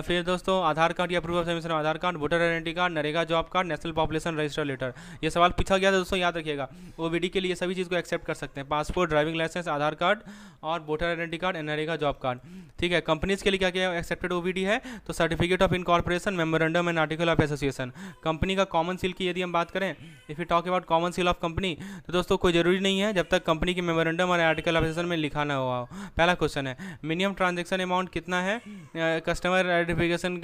फिर दोस्तों आधार कार्ड या proof of submission Aadhaar card, voter identity card, NREGA job card, national population register letter. ये सवाल पूछा गया था दोस्तों, याद रखिएगा। ओवीडी के लिए सभी चीज़ को एक्सेप्ट कर सकते हैं, passport, driving licence, Aadhaar card और voter identity card, NREGA job card. ठीक है, कंपनीज के लिए क्या क्या एक्सेप्टेड ओवीडी है? तो certificate of incorporation, memorandum and article of association. Company का कॉमन सील की यदि हम बात करें, if you talk about common seal of company, तो दोस्तों कोई जरूरी नहीं है जब तक कंपनी की मेमोरेंडम और आर्टिकल ऑफ एसोसिएशन में लिखा ना हुआ हो। पहला क्वेश्चन है मिनिमम ट्रांजेक्शन अमाउंट कितना है कस्टमर आइडेंटिफिकेशन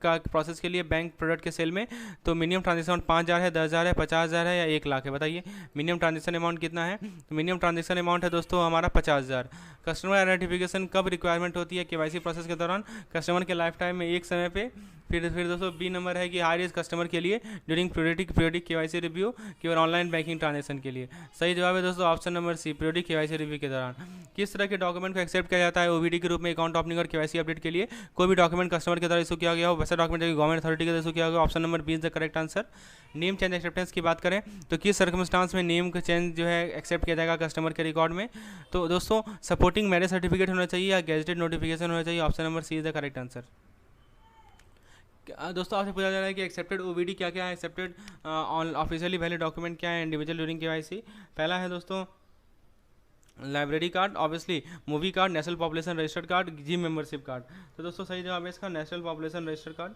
का प्रोसेस के लिए बैंक प्रोडक्ट के सेल में? तो मिनिमम ट्रांजेक्शन 5,000 है, 10,000 है, 50,000 है या 1 लाख है? बताइए मिनिमम ट्रांजेक्शन अमाउंट कितना है? तो मिनिमम ट्रांजेक्शन अमाउंट है दोस्तों हमारा 50,000। कस्टमर आइडेंटिफिकेशन कब रिक्वायरमेंट होती है? केवाईसी प्रोसेस के दौरान, कस्टमर के लाइफ टाइम में एक समय पे। फिर दोस्तों बी नंबर है कि हाई रिस्क कस्टमर के लिए ड्यूरिंग पीरियोडिक केवाईसी रिव्यू केवल ऑनलाइन बैंकिंग ट्रांजेक्शन के लिए। सही जवाब है दोस्तों option number C, periodic KYC review के दौरान। किस तरह के डॉक्यूमेंट को एक्सेप्ट किया जाता है ओवीडी के रूप में अकाउंट ओपनिंग और केवाईसी अपडेट के लिए? कोई भी डॉक्यूमेंट कस्टमर के द्वारा इशू किया गया हो, वैसा डॉक्यूमेंट गवर्नमेंट अथॉरिटी के द्वारा इशू किया गया। Option number B is the correct answer. Name change acceptance की बात करें तो किस सर्कमस्टांस में नेम का चेंज जो है एक्सेप्ट किया जाएगा कस्टमर के रिकॉर्ड में? तो दोस्तों सपोर्टिंग मैरिज सर्टिफिकेट होना चाहिए या गैजेटेड नोटिफिकेशन होना चाहिए। Option number C is the correct answer. दोस्तों आपसे पूछा जा रहा है कि एक्सेप्टेड ओवीडी क्या क्या है, एक्सेप्टेड ऑफिशियली वैलिड डॉक्यूमेंट क्या है इंडिविजुअल ड्यूरिंग केवाईसी। पहला है दोस्तों library card, obviously movie card, national population registered card, gym membership card. तो दोस्तों सही जवाब है इसका national population registered card.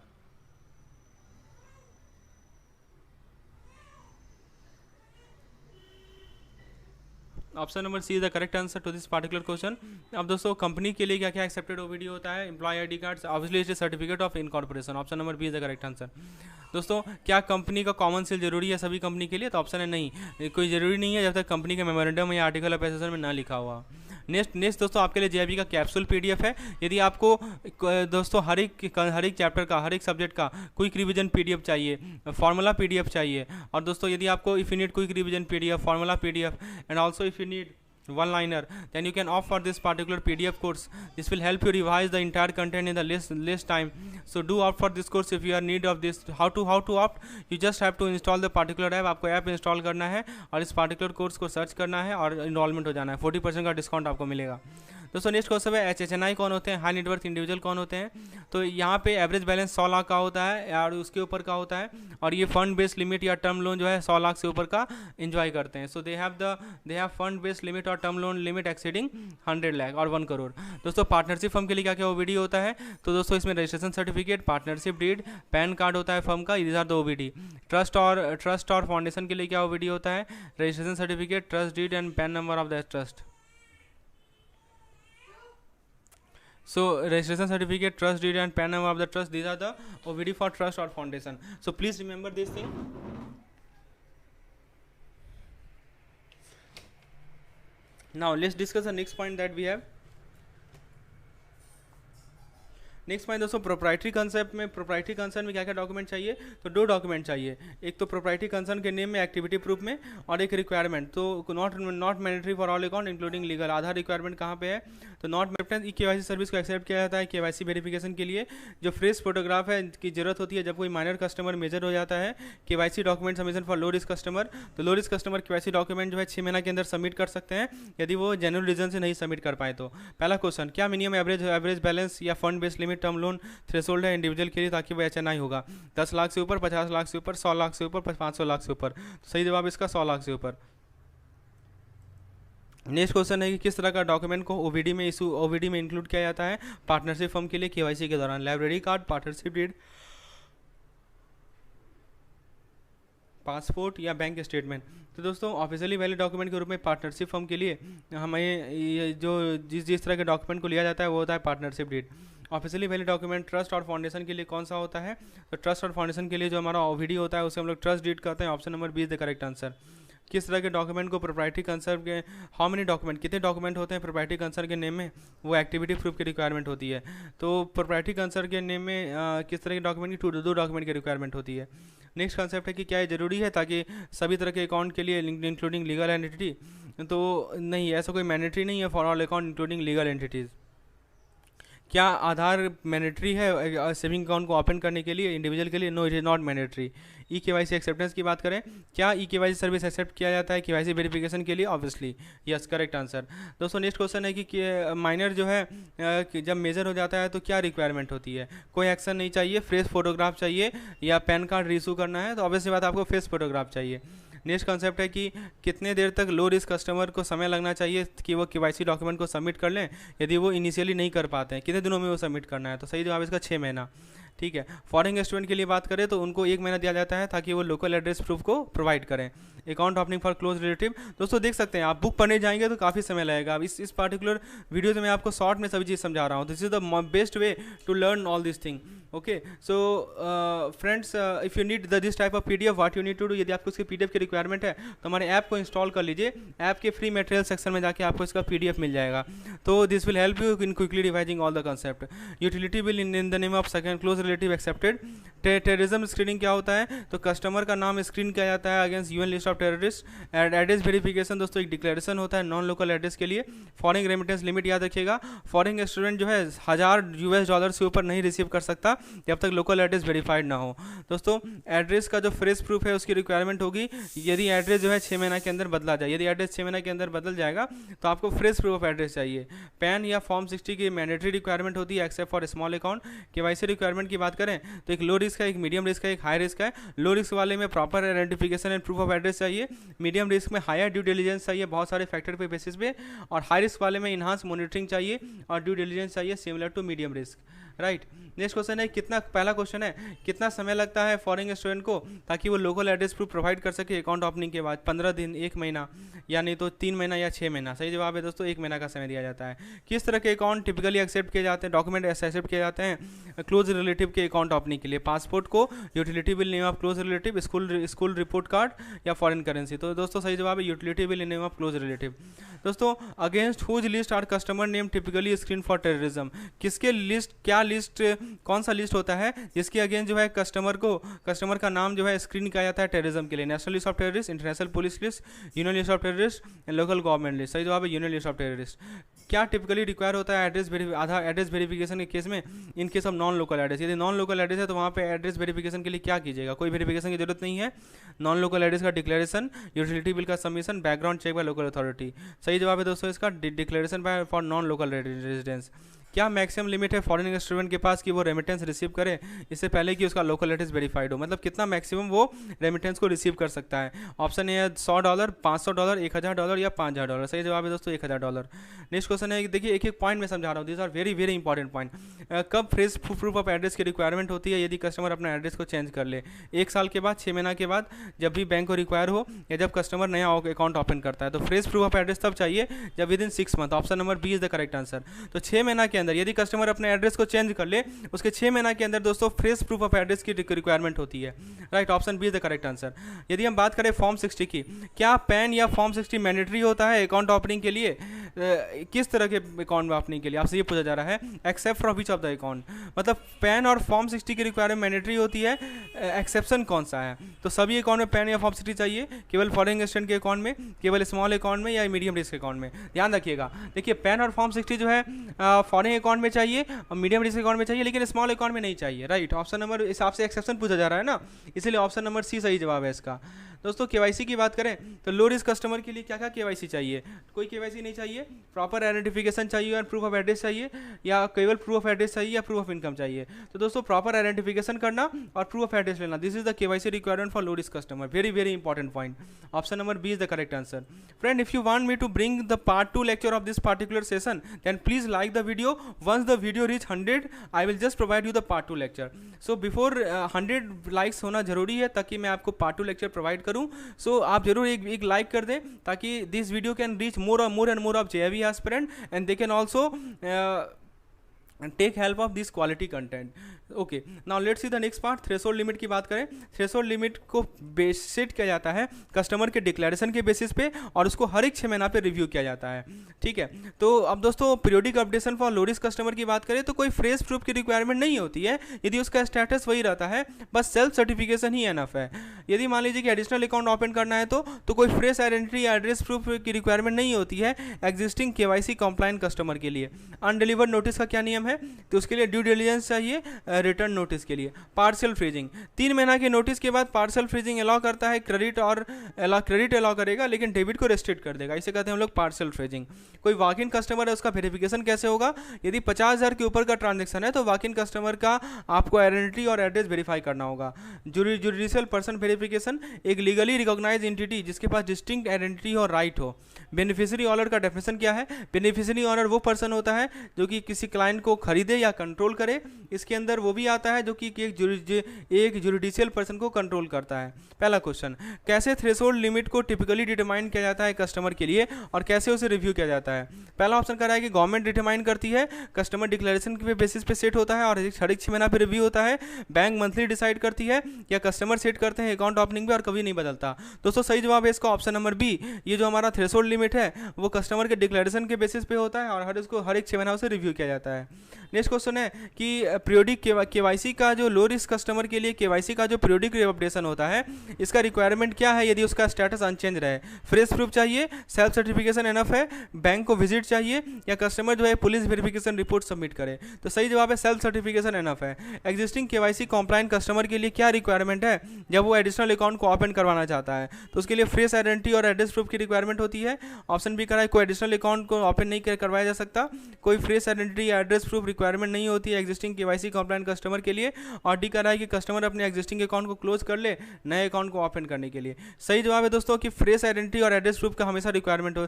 Option number C is the correct answer to this particular question. अब दोस्तों कंपनी के लिए क्या क्या एक्सेप्टेड ओवीडी होता है? Employ ID card, obviously it is certificate of incorporation. Option number B is the correct answer. दोस्तों क्या कंपनी का कॉमन सेल जरूरी है सभी कंपनी के लिए? तो ऑप्शन है नहीं, कोई जरूरी नहीं है जब तक कंपनी के मेमोरेंडम या आर्टिकल ऑफ एसोसिएशन में ना लिखा हुआ। नेक्स्ट दोस्तों आपके लिए जेआईबी का कैप्सूल पीडीएफ है। यदि आपको दोस्तों हर एक चैप्टर का, हर एक सब्जेक्ट का क्विक रिवीजन पीडीएफ चाहिए, फार्मूला पीडीएफ चाहिए, और दोस्तों यदि आपको if you need quick revision PDF, formula PDF and also if you need one liner, then you can opt for this particular PDF course. This will help you revise the entire content in the less time. So do opt for this course if you are in need of this. How to opt? You just have to install the particular app. आपको app install करना है और इस particular course को search करना है और enrolment हो जाना है। 40% का डिस्काउंट आपको मिलेगा। दोस्तों नेक्स्ट क्वेश्चन है HHNI कौन होते हैं, हाई नेटवर्थ इंडिविजुअल कौन होते हैं? तो यहाँ पे एवरेज बैलेंस 100 लाख का होता है और उसके ऊपर का होता है, और ये फंड बेस्ड लिमिट या टर्म लोन जो है 100 लाख से ऊपर का एंजॉय करते हैं। So they have fund based limit और term loan limit exceeding 100 lakh और 1 करोड़। दोस्तों पार्टनरशिप फर्म के लिए क्या क्या ओवीडी होता है? तो दोस्तों इसमें registration certificate, partnership deed, PAN card होता है फर्म का, these are the OVD. Trust और फाउंडेशन के लिए क्या ओवीडी होता है? Registration certificate, trust deed and PAN number of the trust. So registration certificate, trust deed and PAN number of the trust, these are the OVD for trust or foundation. So please remember this thing. Now let's discuss the next point that we have. Next point दोस्तों, proprietary concept में, proprietary concern में क्या क्या document चाहिए, तो 2 document चाहिए, एक तो प्रोप्राइटरी कंसर्न के नेम में एक्टिविटी प्रूफ में, और एक रिक्वायरमेंट। तो not mandatory for all account including legal. Aadhaar requirement कहाँ पे है, तो नॉट मैंडेटरी। केवाईसी सर्विस को एक्सेप्ट किया जाता है केवाईसी वेरिफिकेशन के लिए। जो फ्रेश फोटोग्राफ है की जरूरत होती है जब कोई माइनर कस्टमर मेजर हो जाता है। KYC document submission for low risk customer, तो low risk customer KYC document जो है 6 महीना के अंदर सबमिट कर सकते हैं यदि वो जेन्युइन रीजन से नहीं सबमिट कर पाए तो। पहला क्वेश्चन, क्या मिनिमम एवरेज बैलेंस या fund based limit term loan threshold है इंडिविजुअल के लिए ताकि वो HNI होगा? 10 लाख से ऊपर, 50 लाख से ऊपर, 100 लाख से ऊपर, 500 लाख से ऊपर। तो सही जवाब इसका 100 लाख से ऊपर। नेक्स्ट क्वेश्चन है कि किस तरह का डॉक्यूमेंट को ओवीडी में इंक्लूड किया जाता है पार्टनरशिप फर्म के लिए केवाईसी के दौरान? Library card, partnership deed, passport या बैंक स्टेटमेंट? तो दोस्तों ऑफिशियली वैलिड डॉक्यूमेंट के रूप में पार्टनरशिप फर्म के लिए हमें ये जो जिस तरह के डॉक्यूमेंट को लिया जाता है वो होता है partnership deed. Officially valid document trust और फाउंडेशन के लिए कौन सा होता है, तो ट्रस्ट और फाउंडेशन के लिए जो हमारा ओवीडी होता है उसे हम लोग ट्रस्ट डीड कहते हैं। Option number 20 the correct answer. किस तरह के डॉक्यूमेंट को प्रोप्राइटरी कंसर्न के, हाउ मेनी डॉक्यूमेंट, कितने डॉक्यूमेंट होते हैं प्रोप्राइटरी कंसर्न के नेम में, वो एक्टिविटी प्रूफ की रिक्वायरमेंट होती है। तो प्रोप्राइटरी कंसर्न के नेम में किस तरह के डॉक्यूमेंट की 2 डॉक्यूमेंट की रिक्वायरमेंट होती है। नेक्स्ट कॉन्सेप्ट है कि क्या ये जरूरी है ताकि सभी तरह के अकाउंट के लिए इंक्लूडिंग लीगल एंटिटी, तो नहीं, ऐसा कोई मैंडेटरी नहीं है for all account including legal entities. क्या आधार मैंडेटरी है सेविंग अकाउंट को ओपन करने के लिए इंडिविजुअल के लिए? No, it is not mandatory. KYC acceptance की बात करें, क्या केवाईसी सर्विस एक्सेप्ट किया जाता है केवाईसी वेरिफिकेशन के लिए? Obviously yes, correct answer. दोस्तों नेक्स्ट क्वेश्चन है कि माइनर जो है जब मेजर हो जाता है तो क्या रिक्वायरमेंट होती है? कोई एक्शन नहीं चाहिए, फ्रेश फोटोग्राफ चाहिए या पैन कार्ड रीइशू करना है, तो ऑब्वियसली बात आपको फ्रेश फोटोग्राफ चाहिए। नेक्स्ट कॉन्सेप्ट है कि कितने देर तक लो रिस्क कस्टमर को समय लगना चाहिए कि वो केवाईसी डॉक्यूमेंट को सबमिट कर लें यदि वो इनिशियली नहीं कर पाते हैं, कितने दिनों में वो सबमिट करना है, तो सही जवाब इसका 6 महीना। ठीक है, फॉरेन स्टूडेंट के लिए बात करें तो उनको 1 महीना दिया जाता है ताकि वो लोकल एड्रेस प्रूफ को प्रोवाइड करें। Account opening for close relative, दोस्तों देख सकते हैं आप बुक पढ़ने जाएंगे तो काफ़ी समय लगेगा। अब इस पार्टिकुलर वीडियो से मैं आपको शॉर्ट में सभी चीज़ समझा रहा हूँ। This is the best way to learn all this thing. Okay, so friends, if you need this type of PDF, what you need to do, यदि आपको उसकी PDF की रिक्वायरमेंट है तो हमारे ऐप को इंस्टॉल कर लीजिए। ऐप के फ्री मटेरियल सेक्शन में जाके आपको इसका PDF मिल जाएगा। तो this will help you in quickly revising all the concept. Utility bill in the name of second close relative accepted. Terrorism screening क्या होता है, तो कस्टमर का नाम स्क्रीन किया जाता है against UN list of terrorist. Address verification दोस्तों एक डिक्लेरेशन होता है नॉन लोकल एड्रेस के लिए। फॉरेन रेमिटेंस लिमिट याद रखिएगा, फॉरेन स्टूडेंट जो है $1000 से ऊपर नहीं रिसीव कर सकता जब तक लोकल एड्रेस वेरीफाइड ना हो। दोस्तों एड्रेस का जो फ्रेश प्रूफ है उसकी रिक्वायरमेंट होगी यदि एड्रेस जो है 6 महीना के अंदर बदला जाए। यदि एड्रेस 6 महीना के अंदर बदल जाएगा तो आपको फ्रेश प्रूफ ऑफ एड्रेस चाहिए। पैन या फॉर्म 60 की मैंडेटरी रिक्वायरमेंट होती है except for small account. KYC requirement की बात करें तो एक लो रिस्क है, एक मीडियम रिस्क है, एक हाई रिस्क है। लो रिस्क वाले में proper identification and proof of address चाहिए। मीडियम रिस्क में हायर ड्यू डिलीजेंस चाहिए बहुत सारे फैक्टर पे बेसिस पे, और हाई रिस्क वाले में इनहांस मॉनिटरिंग चाहिए और ड्यू डिलीजेंस चाहिए similar to medium risk. Right, next question है पहला क्वेश्चन है कितना समय लगता है फॉरेन स्टूडेंट को ताकि वो लोकल एड्रेस प्रूफ प्रोवाइड कर सके अकाउंट ओपनिंग के बाद? 15 दिन, 1 महीना, या नहीं तो 3 महीना या 6 महीना। सही जवाब है दोस्तों 1 महीना का समय दिया जाता है। किस तरह के अकाउंट टिपिकली एक्सेप्ट किए जाते हैं, डॉक्यूमेंट एक्सेप्ट किए जाते हैं क्लोज रिलेटिव के अकाउंट ओपनिंग के लिए? पासपोर्ट को, utility bill name of close relative, school report card या फॉरेन करेंसी? तो दोस्तों सही जवाब है utility bill name of close relative. दोस्तों against whose list are customer name typically screen for terrorism? किसके लिस्ट, क्या लिस्ट, कौन सा लिस्ट होता है जिसके अगेंस्ट जो है कस्टमर का नाम जो है स्क्रीन किया जाता है टेररिज्म के लिए? National list of terrorist, international police list, union list of terrorist and local government list? सही जवाब है यूनियन लिस्ट ऑफ टेररिस्ट। क्या टिपिकली रिक्वायर होता है आधार एड्रेस वेरिफिकेशन के केस में? In case of non local address. यदि नॉन लोकल एड्रेस है तो वहाँ पे एड्रेस वेरिफिकेशन के लिए क्या कीजिएगा? कोई वेरिफिकेशन की जरूरत नहीं है। नॉन लोकल एड्रेस का डिक्लेरेशन, यूटिलिटी बिल का submission, background check by local authority. सही जवाब है दोस्तों इसका declaration by for non local residence. क्या मैक्सिमम लिमिट है फॉरेन स्टूडेंट के पास कि वो रेमिटेंस रिसीव करे इससे पहले कि उसका लोकल एड्रेस वेरीफाइड हो? मतलब कितना मैक्सिमम वो रेमिटेंस को रिसीव कर सकता है? ऑप्शन ए है $100, $500, $1000 या $5000। सही जवाब है दोस्तों $1000। नेक्स्ट क्वेश्चन है, देखिए एक एक पॉइंट में समझा रहा हूँ, this are very very important point. कब फ्रेश प्रूफ ऑफ एड्रेस की रिक्वायरमेंट होती है? यदि कस्टमर अपना एड्रेस को चेंज कर ले 1 साल के बाद, 6 महीना के बाद, जब भी बैंक को रिक्वायर हो या जब कस्टमर नया अकाउंट ओपन करता है। तो फ्रेश प्रूफ ऑफ एड्रेस तब चाहिए जब within 6 month. Option number B is the correct answer. तो 6 महीना के अंदर यदि कस्टमर अपने एड्रेस को चेंज कर ले, उसके 6 महीना के अंदर दोस्तों फ्रेश प्रूफ ऑफ एड्रेस की रिक्वायरमेंट होती है। Right, option B is the correct answer. यदि हम बात करें फॉर्म 60 की, क्या पैन या फॉर्म 60 मैंडेटरी होता है अकाउंट ओपनिंग के लिए? किस तरह के अकाउंट ओपनिंग के लिए आपसे ये पूछा जा रहा है, except from which of the account, मतलब पैन और फॉर्म 60 की रिक्वायरमेंट मैंडेटरी होती है, एक्सेप्शन कौन सा है? तो सभी अकाउंट में पैन या फॉर्म 60 चाहिए, केवल फॉरेन एक्सचेंज के अकाउंट में, केवल स्मॉल अकाउंट में, या मीडियम रिस्क अकाउंट में? ध्यान रखिएगा, देखिए पैन और फॉर्म 60 जो है फॉरेन अकाउंट में चाहिए और मीडियम रिस्क अकाउंट में चाहिए, लेकिन स्मॉल अकाउंट में नहीं चाहिए। राइट, ऑप्शन नंबर हिसाब से एक्सेप्शन पूछा जा रहा है ना, इसलिए ऑप्शन नंबर सी सही जवाब है इसका। दोस्तों केवाईसी की बात करें तो लो रिस्क कस्टमर के लिए क्या क्या केवाईसी चाहिए? कोई केवाईसी नहीं चाहिए, प्रॉपर आइडेंटिफिकेशन चाहिए और प्रूफ ऑफ एड्रेस चाहिए, या केवल प्रूफ ऑफ एड्रेस चाहिए या प्रूफ ऑफ इनकम चाहिए? तो दोस्तों प्रॉपर आइडेंटिफिकेशन करना और प्रूफ ऑफ एड्रेस लेना, this is the KYC requirement for low risk customer. Very very important point, option number B is the correct answer. Friend, if you want me to bring the part 2 lecture of this particular session, then please like the video. Once the video reach 100, I will just provide you the part 2 lecture. So before 100 likes होना जरूरी है ताकि मैं आपको part 2 lecture provide करूं। So आप जरूर एक like कर दें ताकि this video can reach more and more of JIV aspirant, and they can also take help of this quality content. Okay, now let's see the next part. Threshold limit की बात करें, threshold limit को set किया जाता है customer के declaration के basis पे और उसको हर एक 6 महीना पे रिव्यू किया जाता है। ठीक है, तो अब दोस्तों periodic updation for low risk customer की बात करें तो कोई फ्रेश प्रूफ की रिक्वायरमेंट नहीं होती है, यदि उसका स्टेटस वही रहता है, बस सेल्फ सर्टिफिकेशन ही एनफ है। यदि मान लीजिए कि एडिशनल अकाउंट ओपन करना है तो कोई फ्रेश आइडेंटिटी या एड्रेस प्रूफ की रिक्वायरमेंट नहीं होती है एग्जिस्टिंग केवाईसी कंप्लायंट कस्टमर के लिए। अनडिलीवर्ड नोटिस का क्या नियम है? तो उसके लिए ड्यू डिलिजेंस चाहिए, रिटर्न नोटिस के लिए पार्शियल फ्रीजिंग, 3 महीना के नोटिस के बाद पार्शियल फ्रीजिंग अलाउ करता है, क्रेडिट अलाउ करेगा लेकिन डेबिट को रेस्ट्रिक्ट कर देगा, इसे कहते हैं हम लोग पार्शियल फ्रीजिंग। कोई वॉक इन कस्टमर है, उसका वेरिफिकेशन कैसे होगा? यदि 50,000 के ऊपर का ट्रांजेक्शन है तो वॉक इन कस्टमर का आपको आइडेंटिटी और एड्रेस वेरीफाई करना होगा। जुडिशियल पर्सन वेरिफिकेशन, एक लीगली रिकॉग्नाइज एंटिटी जिसके पास डिस्टिंक्ट आइडेंटिटी और राइट हो। बेनिफिशियरी ऑनर का डेफिनेशन क्या है? बेनिफिशियरी ऑनर वो पर्सन होता है जो कि किसी क्लाइंट को खरीदे या कंट्रोल करे, इसके अंदर वो भी आता है जो कि एक जुडिशियल पर्सन को कंट्रोल करता है। पहला क्वेश्चन, कैसे थ्रेशोल्ड लिमिट को टिपिकली डिटरमाइन किया जाता है कस्टमर के लिए और कैसे उसे रिव्यू किया जाता है? पहला ऑप्शन कह रहा है कि गवर्नमेंट डिटरमाइन करती है, कस्टमर डिक्लेरेशन के बेसिस पे सेट होता है और हर एक 6 महीना पे रिव्यू होता है, बैंक मंथली डिसाइड करती है, या कस्टमर सेट करते हैं अकाउंट ओपनिंग पे और कभी नहीं बदलता। दोस्तों सही जवाब है इसका ऑप्शन नंबर बी। ये जो हमारा थ्रेशोल्ड लिमिट है वो कस्टमर के डिक्लेरेशन के बेसिस पे होता है और हर एक 6 महीना से रिव्यू किया जाता है। नेक्स्ट क्वेश्चन है कि पीरियोडिक केवाईसी का जो लो रिस्क कस्टमर के लिए केवाईसी का जो पीरियोडिक अपडेशन होता है, इसका रिक्वायरमेंट क्या है यदि उसका स्टेटस अनचेंज रहे? फ्रेश प्रूफ चाहिए, सेल्फ सर्टिफिकेशन एनफ है, बैंक को विजिट चाहिए, या कस्टमर जो है पुलिस वेरिफिकेशन रिपोर्ट सबमिट करे? तो सही जवाब है सेल्फ सर्टिफिकेशन एनफ है। एग्जिस्टिंग केवाईसी कंप्लायंट कस्टमर के लिए क्या रिक्वायरमेंट है जब वो एडिशनल अकाउंट को ओपन करवाना चाहता है? तो उसके लिए फ्रेश आइडेंटिटी और एड्रेस प्रूफ की रिक्वायरमेंट होती है। ऑप्शन बी करा है कोई एडिशनल अकाउंट को ओपन नहीं करवाया जा सकता, कोई फ्रेश आइडेंटिटी या एड्रेस प्रूफ रिक्वायरमेंट नहीं होती है एग्जिस्टिंग केवाईसी कंप्लायंट कस्टमर के लिए। और डी करा है कि कस्टमर अपने एग्जिस्टिंग अकाउंट को क्लोज कर ले नए अकाउंट को ओपन करने के लिए। सही जवाब है दोस्तों कि फ्रेश आइडेंटिटी और एड्रेस प्रूफ का हमेशा रिक्वायरमेंट हो,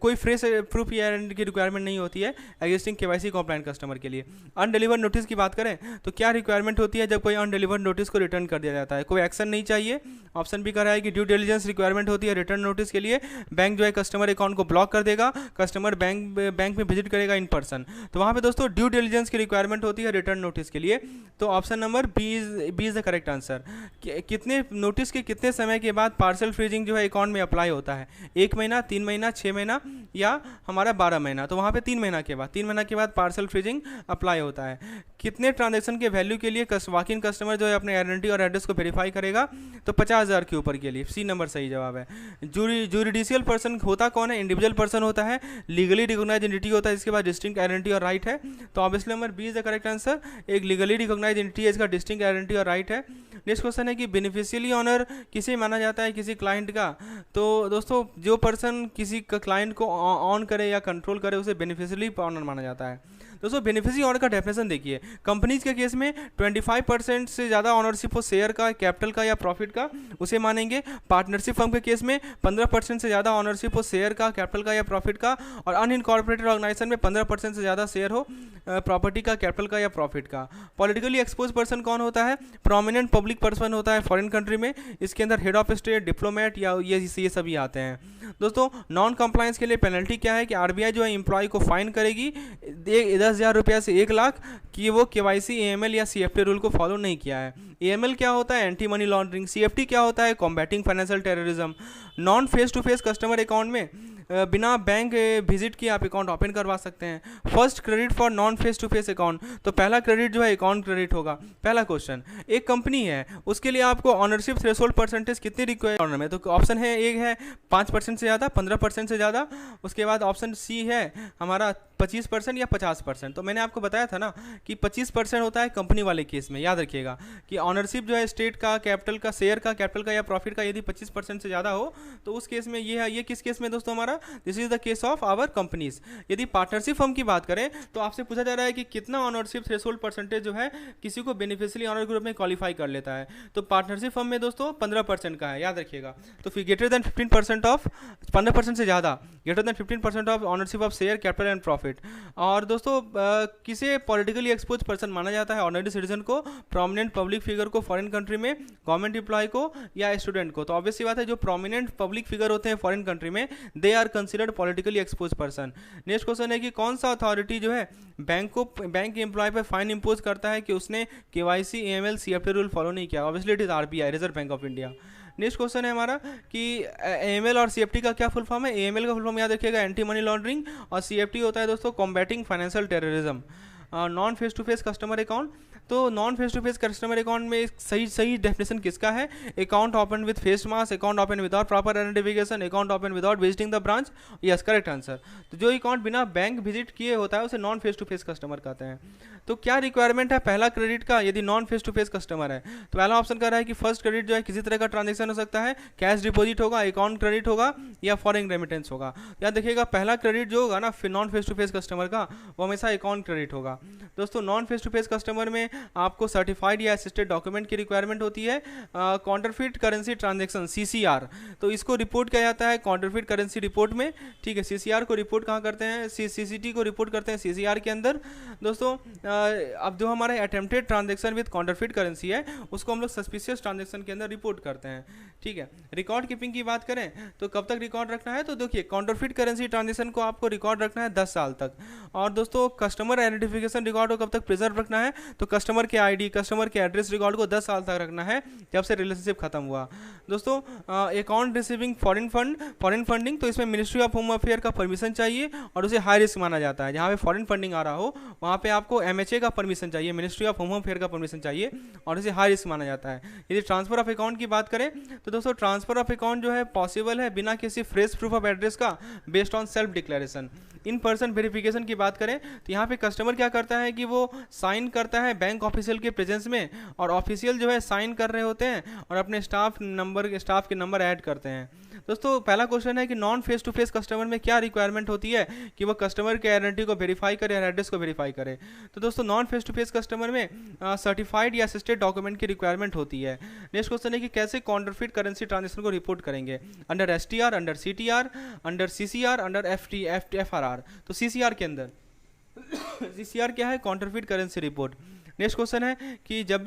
कोई फ्रेश प्रूफ या आइडेंटिटी की रिक्वायरमेंट नहीं होती है एग्जिस्टिंग केवाईसी कंप्लायंट कस्टमर के लिए। अनडिलीवर्ड नोटिस की बात करें तो क्या रिक्वायरमेंट होती है जब कोई अनडिलीवर्ड नोटिस को रिटर्न कर दिया जाता है? कोई एक्शन नहीं चाहिए। ऑप्शन बी कह रहा है कि ड्यू डिलिजेंस रिक्वायरमेंट होती है रिटर्न नोटिस के लिए, बैंक जो है कस्टमर अकाउंट को ब्लॉक कर देगा, कस्टमर बैंक में विजिट करेगा इन पर्सन, तो वहाँ पे दोस्तों ड्यू डिलिजेंस की रिक्वायरमेंट होती है रिटर्न नोटिस के लिए। तो option number B is the correct answer. कितने नोटिस के कितने समय के बाद पार्शियल फ्रीजिंग जो है अकाउंट में अप्लाई होता है? 1 महीना, 3 महीना, 6 महीना या हमारा 12 महीना? तो वहाँ पे 3 महीना के बाद पार्शियल फ्रीजिंग अप्लाई होता है। कितने ट्रांजेक्शन के वैल्यू के लिए वॉक इन कस्टमर जो है अपने आइडेंटिटी और एड्रेस को वेरीफाई करेगा? तो 50,000 के ऊपर के लिए, सी नंबर सही जवाब है। जुडिशियल पर्सन होता कौन है? इंडिविजुअल पर्सन होता है, लीगली रिकॉग्नाइज एंटिटी होता है, इसके बाद डिस्टिंक्ट आइडेंटिटी और राइट है। तो obviously number B is the correct answer. एक लीगली रिकॉग्नाइज एंटिटी है, इसका डिस्टिंक्ट आइडेंटिटी और राइट है। नेक्स्ट क्वेश्चन है कि बेनिफिशियरी ऑनर किसे माना जाता है किसी क्लाइंट का? तो दोस्तों जो पर्सन किसी क्लाइंट को ऑन करे या कंट्रोल करे उसे बेनिफिशियरी ऑनर माना जाता है। दोस्तों बेनिफिशियरी ऑनर का डेफिनेशन देखिए, कंपनीज के केस में 25% से ज़्यादा ऑनरशिप हो शेयर का, कैपिटल का या प्रॉफिट का, उसे मानेंगे। पार्टनरशिप फर्म के केस में 15% से ज़्यादा ऑनरशिप हो शेयर का, कैपिटल का या प्रॉफिट का, और अनइनकॉर्पोरेटेड ऑर्गेनाइजेशन में 15% से ज़्यादा शेयर हो प्रॉपर्टी का, कैपिटल का या प्रॉफिट का। पॉलिटिकली एक्सपोज पर्सन कौन होता है? प्रोमिनेंट पब्लिक पर्सन होता है फॉरेन कंट्री में, इसके अंदर हेड ऑफ स्टेट, डिप्लोमेट या ये सभी आते हैं। दोस्तों नॉन कंप्लायंस के लिए पेनल्टी क्या है कि आरबीआई जो है एम्प्लॉय को फाइन करेगी 10,000 रुपया से 1 लाख कि वो केवाईसी, एएमएल या सीएफटी रूल को फॉलो नहीं किया है। एएमएल क्या होता है? Anti money laundering. सीएफटी क्या होता है? Combating financial terrorism. Non face to face customer account में बिना बैंक विजिट किए आप अकाउंट ओपन करवा सकते हैं। First credit for non face to face account, तो पहला क्रेडिट जो है अकाउंट क्रेडिट होगा। पहला क्वेश्चन, एक कंपनी है उसके लिए आपको ऑनरशिप थ्रेशोल्ड परसेंटेज कितनी रिक्वायर ऑनर में? तो ऑप्शन है, एक है 5% से ज़्यादा, 15% से ज़्यादा, उसके बाद ऑप्शन सी है हमारा 25% या 50%। तो मैंने आपको बताया था ना कि 25% होता है कंपनी वाले केस में, याद रखिएगा कि ऑनरशिप जो है स्टेट का, कैपिटल का, शेयर का, कैपिटल का या प्रॉफिट का यदि 25% से ज़्यादा हो तो उस केस में ये है। ये किस केस में दोस्तों हमारा? This is the case of our companies. यदि पार्टनरशिप फर्म की बात करें तो आपसे पूछा जा रहा है कि कितना ऑनरशिप थ्रेशोल्ड परसेंटेज जो है किसी को बेनिफिशियरी ऑनर ग्रुप में क्वालिफाई कर लेता है। तो पार्टनरशिप फर्म में दोस्तों 15% का है, याद रखिएगा। तो फिर ग्रेटर देन 15% ऑफ 15% से ज़्यादा, greater than 15% of ownership of share, capital and profit. और दोस्तों किसे पॉलिटिकली एक्सपोज पर्सन माना जाता है? ऑनररी सिटीजन को, प्रोमिनेंट पब्लिक फिगर को फॉरेन कंट्री में, गवर्नमेंट एम्प्लॉय को या स्टूडेंट को। तो ऑब्वियसली बात है जो प्रोमिनेंट पब्लिक फिगर होते हैं फॉरेन कंट्री में they are considered politically expose person. Next question है कि कौन सा अथॉरिटी जो है बैंक एम्प्लॉय पर फाइन इंपोज करता है कि उसने KYC, AML, CFT rule follow नहीं किया? Obviously it is RBI, Reserve Bank of India. Next question है हमारा कि एएमएल और सीएफटी का क्या फुल फॉर्म है? एएमएल का फुल फॉर्म याद रखिएगा एंटी मनी लॉन्ड्रिंग, और सीएफटी होता है दोस्तों combating financial terrorism. Non face to face customer account, तो non face to face customer account में सही डेफिनेशन किसका है? Account open with face mask, account open without proper identification, account open without visiting the branch. Yes, correct answer. तो जो account बिना bank visit किए होता है उसे non face to face customer कहते हैं। तो क्या रिक्वायरमेंट है पहला क्रेडिट का यदि non face to face customer है? तो पहला ऑप्शन कह रहा है कि फर्स्ट क्रेडिट जो है किसी तरह का ट्रांजेक्शन हो सकता है, कैश डिपॉजिट होगा, अकाउंट क्रेडिट होगा या फॉरेन रेमिटेंस होगा। याद देखिएगा पहला क्रेडिट जो होगा ना non face to face customer का वो हमेशा अकाउंट क्रेडिट होगा। दोस्तों non face to face customer में आपको सर्टिफाइड या असिस्टेड डॉक्यूमेंट की रिक्वायरमेंट होती है। काउंटरफिट करेंसी ट्रांजेक्शन सीसीआर, तो इसको रिपोर्ट किया जाता है काउंटरफिट करेंसी रिपोर्ट में। ठीक है, सीसीआर को रिपोर्ट कहाँ करते हैं? सीसीटी को रिपोर्ट करते हैं सीसीआर के अंदर। दोस्तों अब जो हमारा attempted transaction with counterfeit currency है उसको हम लोग सस्पिशियस ट्रांजेक्शन के अंदर रिपोर्ट करते हैं। ठीक है, रिकॉर्ड कीपिंग की बात करें तो कब तक रिकॉर्ड रखना है? तो देखिए काउंटरफिट करेंसी ट्रांजेक्शन को आपको रिकॉर्ड रखना है 10 साल तक। और दोस्तों कस्टमर आइडेंटिफिकेशन रिकॉर्ड को कब तक प्रिजर्व रखना है? तो कस्टमर के आईडी, कस्टमर के एड्रेस रिकॉर्ड को 10 साल तक रखना है जब से रिलेशनशिप खत्म हुआ। दोस्तों अकाउंट रिसीविंग फॉरेन फंडिंग, तो इसमें मिनिस्ट्री ऑफ होम अफेयर का परमिशन चाहिए और उसे हाई रिस्क माना जाता है। जहाँ पे फॉरेन फंडिंग आ रहा हो वहाँ पे आपको एमएचए का परमिशन चाहिए, मिनिस्ट्री ऑफ होम अफेयर का परमिशन चाहिए और इसे हाई रिस्क माना जाता है। यदि ट्रांसफर ऑफ अकाउंट की बात करें तो दोस्तों ट्रांसफर ऑफ अकाउंट जो है पॉसिबल है बिना किसी फ्रेश प्रूफ ऑफ एड्रेस का, based on self declaration. In person verification की बात करें तो यहाँ पे कस्टमर क्या करता है कि वो साइन करता है बैंक ऑफिशियल के प्रेजेंस में, और ऑफिशियल जो है साइन कर रहे होते हैं और अपने स्टाफ के नंबर ऐड करते हैं। दोस्तों पहला क्वेश्चन है कि non face to face customer में क्या रिक्वायरमेंट होती है कि वो कस्टमर के आइडेंटिटी को वेरीफाई करे और एड्रेस को वेरीफाई करे? तो दोस्तों non face to face customer में सर्टिफाइड या असिस्टेड डॉक्यूमेंट की रिक्वायरमेंट होती है। नेक्स्ट क्वेश्चन है कि कैसे काउंटरफिट करेंसी ट्रांजेक्शन को रिपोर्ट करेंगे? Under STR, under CTR, under CCR, under FRR. तो सीसीआर के अंदर सीसीआर क्या है? Counterfeit currency report. Next question है कि जब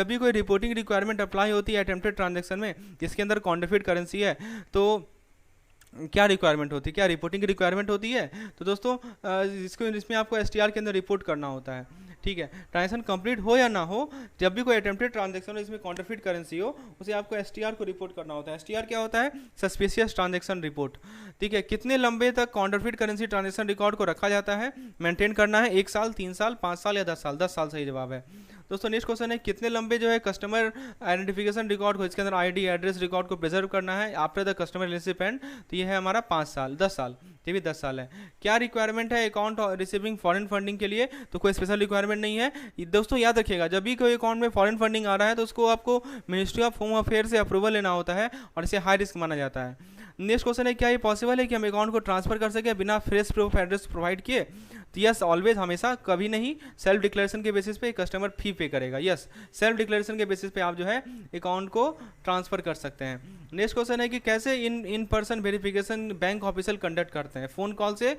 भी कोई रिपोर्टिंग रिक्वायरमेंट अप्लाई होती है अटेम्प्टेड ट्रांजैक्शन में जिसके अंदर काउंटरफिट करेंसी है तो क्या रिक्वायरमेंट होती है, क्या रिपोर्टिंग की रिक्वायरमेंट होती है? तो दोस्तों इसमें आपको एसटीआर के अंदर रिपोर्ट करना होता है। ठीक है, ट्रांजेक्शन कंप्लीट हो या ना हो, जब भी कोई अटेम्प्टेड ट्रांजैक्शन हो इसमें काउंटरफिट करेंसी हो उसे आपको एसटीआर को रिपोर्ट करना होता है। एसटीआर क्या होता है? Suspicious transaction report. ठीक है, कितने लंबे तक काउंटरफिट करेंसी ट्रांजैक्शन रिकॉर्ड को रखा जाता है, मेंटेन करना है? 1 साल, 3 साल, 5 साल या 10 साल? 10 साल सही जवाब है। दोस्तों नेक्स्ट क्वेश्चन है कितने लंबे जो है कस्टमर आइडेंटिफिकेशन रिकॉर्ड को, इसके अंदर आईडी एड्रेस रिकॉर्ड को प्रिजर्व करना है after the customer relationship and, तो ये है हमारा 5 साल, 10 साल, ये भी 10 साल है। क्या रिक्वायरमेंट है अकाउंट रिसीविंग फॉरेन फंडिंग के लिए? तो कोई स्पेशल रिक्वायरमेंट नहीं है। दोस्तों याद रखिएगा जब भी कोई अकाउंट में फॉरेन फंडिंग आ रहा है तो उसको आपको मिनिस्ट्री ऑफ होम अफेयर से अप्रूवल लेना होता है और इसे हाई रिस्क माना जाता है। नेक्स्ट क्वेश्चन है क्या ये पॉसिबल है कि हम अकाउंट को ट्रांसफर कर सकें बिना fresh proof of address provide किए? तो यस ऑलवेज, हमेशा कभी नहीं सेल्फ डिक्लेरेशन के बेसिस पे कस्टमर फी पे करेगा। यस, सेल्फ डिक्लेरेशन के बेसिस पे आप जो है अकाउंट को ट्रांसफर कर सकते हैं। नेक्स्ट क्वेश्चन है कि कैसे in person verification bank official conduct करते हैं, फ़ोन कॉल से,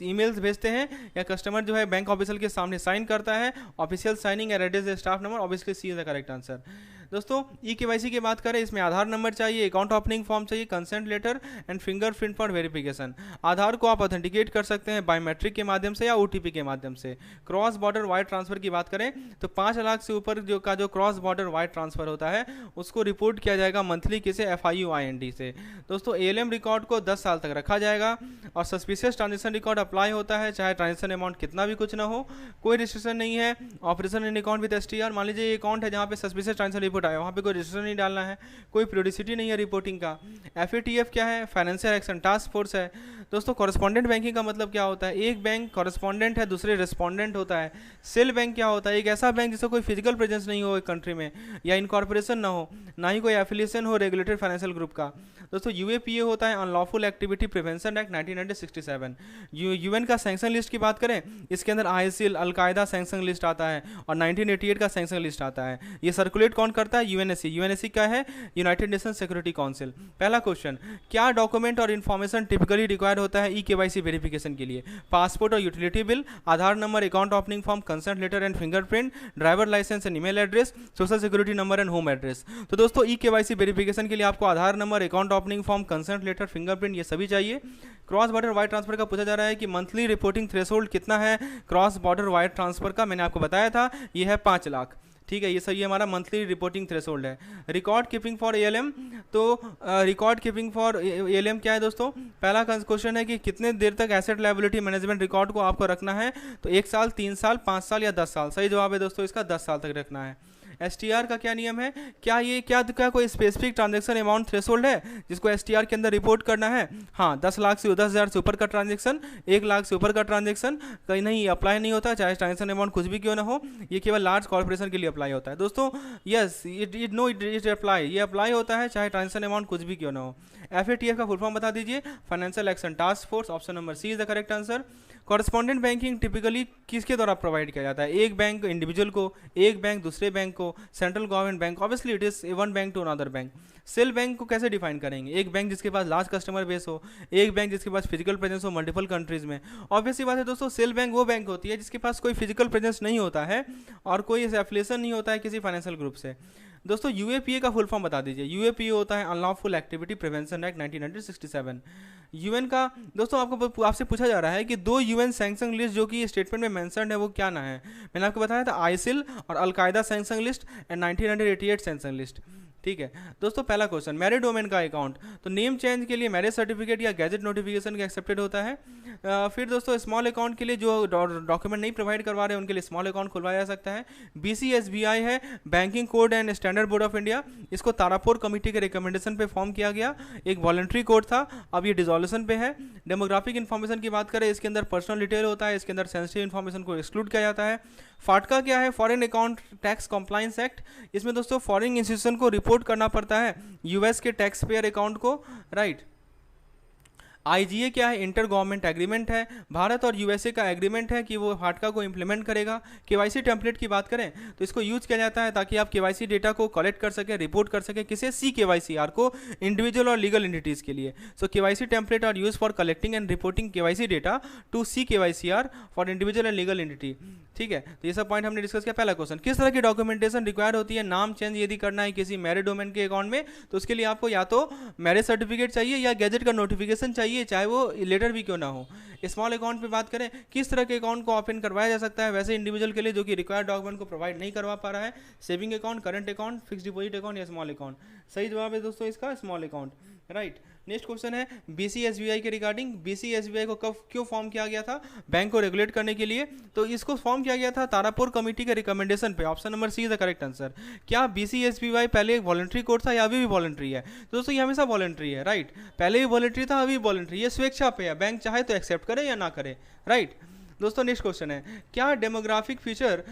ईमेल्स भेजते हैं, या कस्टमर जो है बैंक ऑफिशियल के सामने साइन करता है, official signing, address, staff number, obviously C is the correct answer. दोस्तों ई-केवाईसी की बात करें, इसमें आधार नंबर चाहिए, अकाउंट ओपनिंग फॉर्म चाहिए, consent letter and fingerprint for verification. Aadhaar को आप ऑथेंटिकेट कर सकते हैं बायोमेट्रिक के माध्यम से या ओटीपी के माध्यम से। क्रॉस बॉर्डर वायर ट्रांसफर की बात करें तो 5 लाख से ऊपर जो क्रॉस बॉर्डर वायर ट्रांसफर होता है उसको रिपोर्ट किया जाएगा मंथली किसे, FIUIND से। दोस्तों ALM रिकॉर्ड को 10 साल तक रखा जाएगा और सस्पिशियस ट्रांजेक्शन रिकॉर्ड अप्लाई होता है चाहे ट्रांजेक्शन अमाउंट कितना भी कुछ ना हो, कोई रिस्ट्रिक्शन नहीं है। Operation in account with STR, मान लीजिए ये अकाउंट है जहाँ पे सस्पिशियस ट्रांजेक्शन रिपोर्ट आया, वहाँ पे कोई रजिस्टर नहीं डालना है, कोई पीरियोडिसिटी नहीं है रिपोर्टिंग का। FATF क्या है, फाइनेंशियल एक्शन टास्क फोर्स है। दोस्तों कॉरेस्पॉन्डेंट बैंकिंग का मतलब क्या होता है, एक बैंक कॉरेस्पॉन्डेंट है, दूसरे रेस्पॉन्डेंट होता है। सेल बैंक क्या होता है, एक ऐसा बैंक जिसका कोई फिजिकल प्रेजेंस नहीं हो एक कंट्री में, या इनकॉर्पोरेशन ना हो, ना ही कोई एफिलिएशन हो रेगुलेटेड फाइनेंशियल ग्रुप का। दोस्तों UAPA होता है unlawful activity prevention act 1967। UN का सैंक्शन लिस्ट की बात करें, इसके अंदर ISIL, अलकायदा सैंक्शन लिस्ट आता है और 1988 का सैंक्शन लिस्ट आता है। ये सर्कुलेट कौन करता है, UNSC। UNSC क्या है, यूनाइटेड नेशन सिक्योरिटी काउंसिल। पहला क्वेश्चन, क्या डॉक्यूमेंट और इन्फॉर्मेशन टिपिकली रिक्वायर्ड होता है ई-केवाईसी वेरिफिकेशन के लिए, पासपोर्ट और utility bill, Aadhaar number, account opening form, consent letter and fingerprint, driver license and email address, social security number and home address. तो दोस्तों ई-केवाईसी वेरिफिकेशन के लिए आपको Aadhaar number, account opening form, consent letter, fingerprint ये सभी चाहिए। Cross border wire transfer का पूछा जा रहा है कि मंथली रिपोर्टिंग थ्रेशोल्ड कितना है क्रॉस बॉर्डर वायर ट्रांसफर का, मैंने आपको बताया था ये है 5 लाख। ठीक है, ये सही हमारा मंथली रिपोर्टिंग थ्रेशोल्ड है। रिकॉर्ड कीपिंग फॉर ALM, तो रिकॉर्ड कीपिंग फॉर ALM क्या है दोस्तों, पहला क्वेश्चन है कि कितने देर तक एसेट लायबिलिटी मैनेजमेंट रिकॉर्ड को आपको रखना है, तो 1 साल, 3 साल, 5 साल या 10 साल। सही जवाब है दोस्तों इसका 10 साल तक रखना है। STR का क्या नियम है, क्या कोई स्पेसिफिक ट्रांजैक्शन अमाउंट थ्रेशोल्ड है जिसको STR के अंदर रिपोर्ट करना है। हाँ, 10 लाख से 10,000 से ऊपर का ट्रांजैक्शन, 1 लाख से ऊपर का ट्रांजैक्शन कहीं नहीं अप्लाई नहीं होता, चाहे ट्रांजैक्शन अमाउंट कुछ भी क्यों ना हो, ये केवल लार्ज कॉर्पोरेशन के लिए अप्लाई होता है। दोस्तों यस इट अप्लाई, ये अप्लाई होता है चाहे ट्रांजैक्शन अमाउंट कुछ भी क्यों ना हो। FATF का फुल फॉर्म बता दीजिए, financial action task force. Option number C is the correct answer. Correspondent banking typically किसके द्वारा प्रोवाइड किया जाता है, एक बैंक इंडिविजुअल को, एक बैंक दूसरे बैंक को, central government bank, obviously it is one bank to another bank. Cell bank को कैसे डिफाइन करेंगे, एक बैंक जिसके पास लार्ज कस्टमर बेस हो, एक बैंक जिसके पास फिजिकल प्रेजेंस हो मल्टीपल कंट्रीज में। ऑब्वियसली बात है दोस्तों, सेल बैंक वो बैंक होती है जिसके पास कोई फिजिकल प्रेजेंस नहीं होता है और कोई एफिलिएशन नहीं होता है किसी फाइनेंशियल ग्रुप से। दोस्तों UAPA का फुल फॉर्म बता दीजिए। UAPA होता है unlawful activity prevention act 1967। UN का दोस्तों आपसे पूछा जा रहा है कि 2 UN सैंक्शन लिस्ट जो कि स्टेटमेंट में मेंशन्ड है वो क्या ना है। मैंने आपको बताया था ISIL और al Qaeda sanction list and 1988 sanction list. ठीक है दोस्तों, पहला क्वेश्चन, मैरिज डोमेन का अकाउंट, तो नेम चेंज के लिए मैरिज सर्टिफिकेट या गैजेट नोटिफिकेशन का एक्सेप्टेड होता है। फिर दोस्तों स्मॉल अकाउंट के लिए जो डॉक्यूमेंट नहीं प्रोवाइड करवा रहे हैं उनके लिए स्मॉल अकाउंट खुलवाया जा सकता है। BCSBI है banking code and standard board of India, इसको तारापुर कमेटी के रिकमेंडेशन पे फॉर्म किया गया, एक वॉलंटरी कोड था, अब ये डिसोल्यूशन पे है। डेमोग्राफिक इन्फॉर्मेशन की बात करें, इसके अंदर पर्सनल डिटेल होता है, इसके अंदर सेंसिटिव इन्फॉर्मेशन को एक्सक्लूड किया जाता है। फाटका क्या है, foreign account tax compliance act, इसमें दोस्तों फॉरेन इंस्टीट्यूशन को रिपोर्ट करना पड़ता है US के टैक्स पेयर अकाउंट को, राइट। IGA क्या है, इंटर गवर्नमेंट एग्रीमेंट है, भारत और USA का एग्रीमेंट है कि वो फाटका को इंप्लीमेंट करेगा। KYC टेम्पलेट की बात करें तो इसको यूज किया जाता है ताकि आप KYC डेटा को कलेक्ट कर सके, रिपोर्ट कर सके, किसे, CKYCR को, इंडिविजुअल और लीगल एंटिटीज के लिए। So KYC template are use for collecting and reporting KYC data to CKYCR for individual and legal entity. ठीक है, तो ये सब पॉइंट हमने डिस्कस किया। पहला क्वेश्चन, किस तरह की डॉक्यूमेंटेशन रिक्वायर होती है, नाम चेंज यदि करना है किसी मैरिज डोमेन के अकाउंट में तो उसके लिए आपको या तो मैरिज सर्टिफिकेट चाहिए या गैजेट का नोटिफिकेशन चाहिए, चाहे वो लेटर भी क्यों ना हो। स्मॉल अकाउंट पे बात करें, किस तरह के अकाउंट को ओपन करवाया जा सकता है वैसे इंडिविजुअल के लिए जो कि रिक्वायर्ड डॉक्यूमेंट को प्रोवाइड नहीं करवा पा रहा है, saving account, current account, fix deposit account या स्मॉल अकाउंट। सही जवाब है दोस्तों इसका small account, right. Next question है BCSBI के रिगार्डिंग, BCSBI को कब क्यों फॉर्म किया गया था, बैंक को रेगुलेट करने के लिए, तो इसको फॉर्म किया गया था तारापुर कमेटी के रिकमेंडेशन पे। Option number C is the correct answer. क्या BCSBI पहले एक वॉलंटरी कोड था या अभी भी वॉलंटरी है, तो दोस्तों ये हमेशा वॉलंटरी है, राइट। पहले भी वॉलंटरी था, अभी वॉलंटरी, ये स्वेच्छा पे है, बैंक चाहे तो एक्सेप्ट करे या ना करे, राइट। दोस्तों नेक्स्ट क्वेश्चन है, क्या डेमोग्राफिक फीचर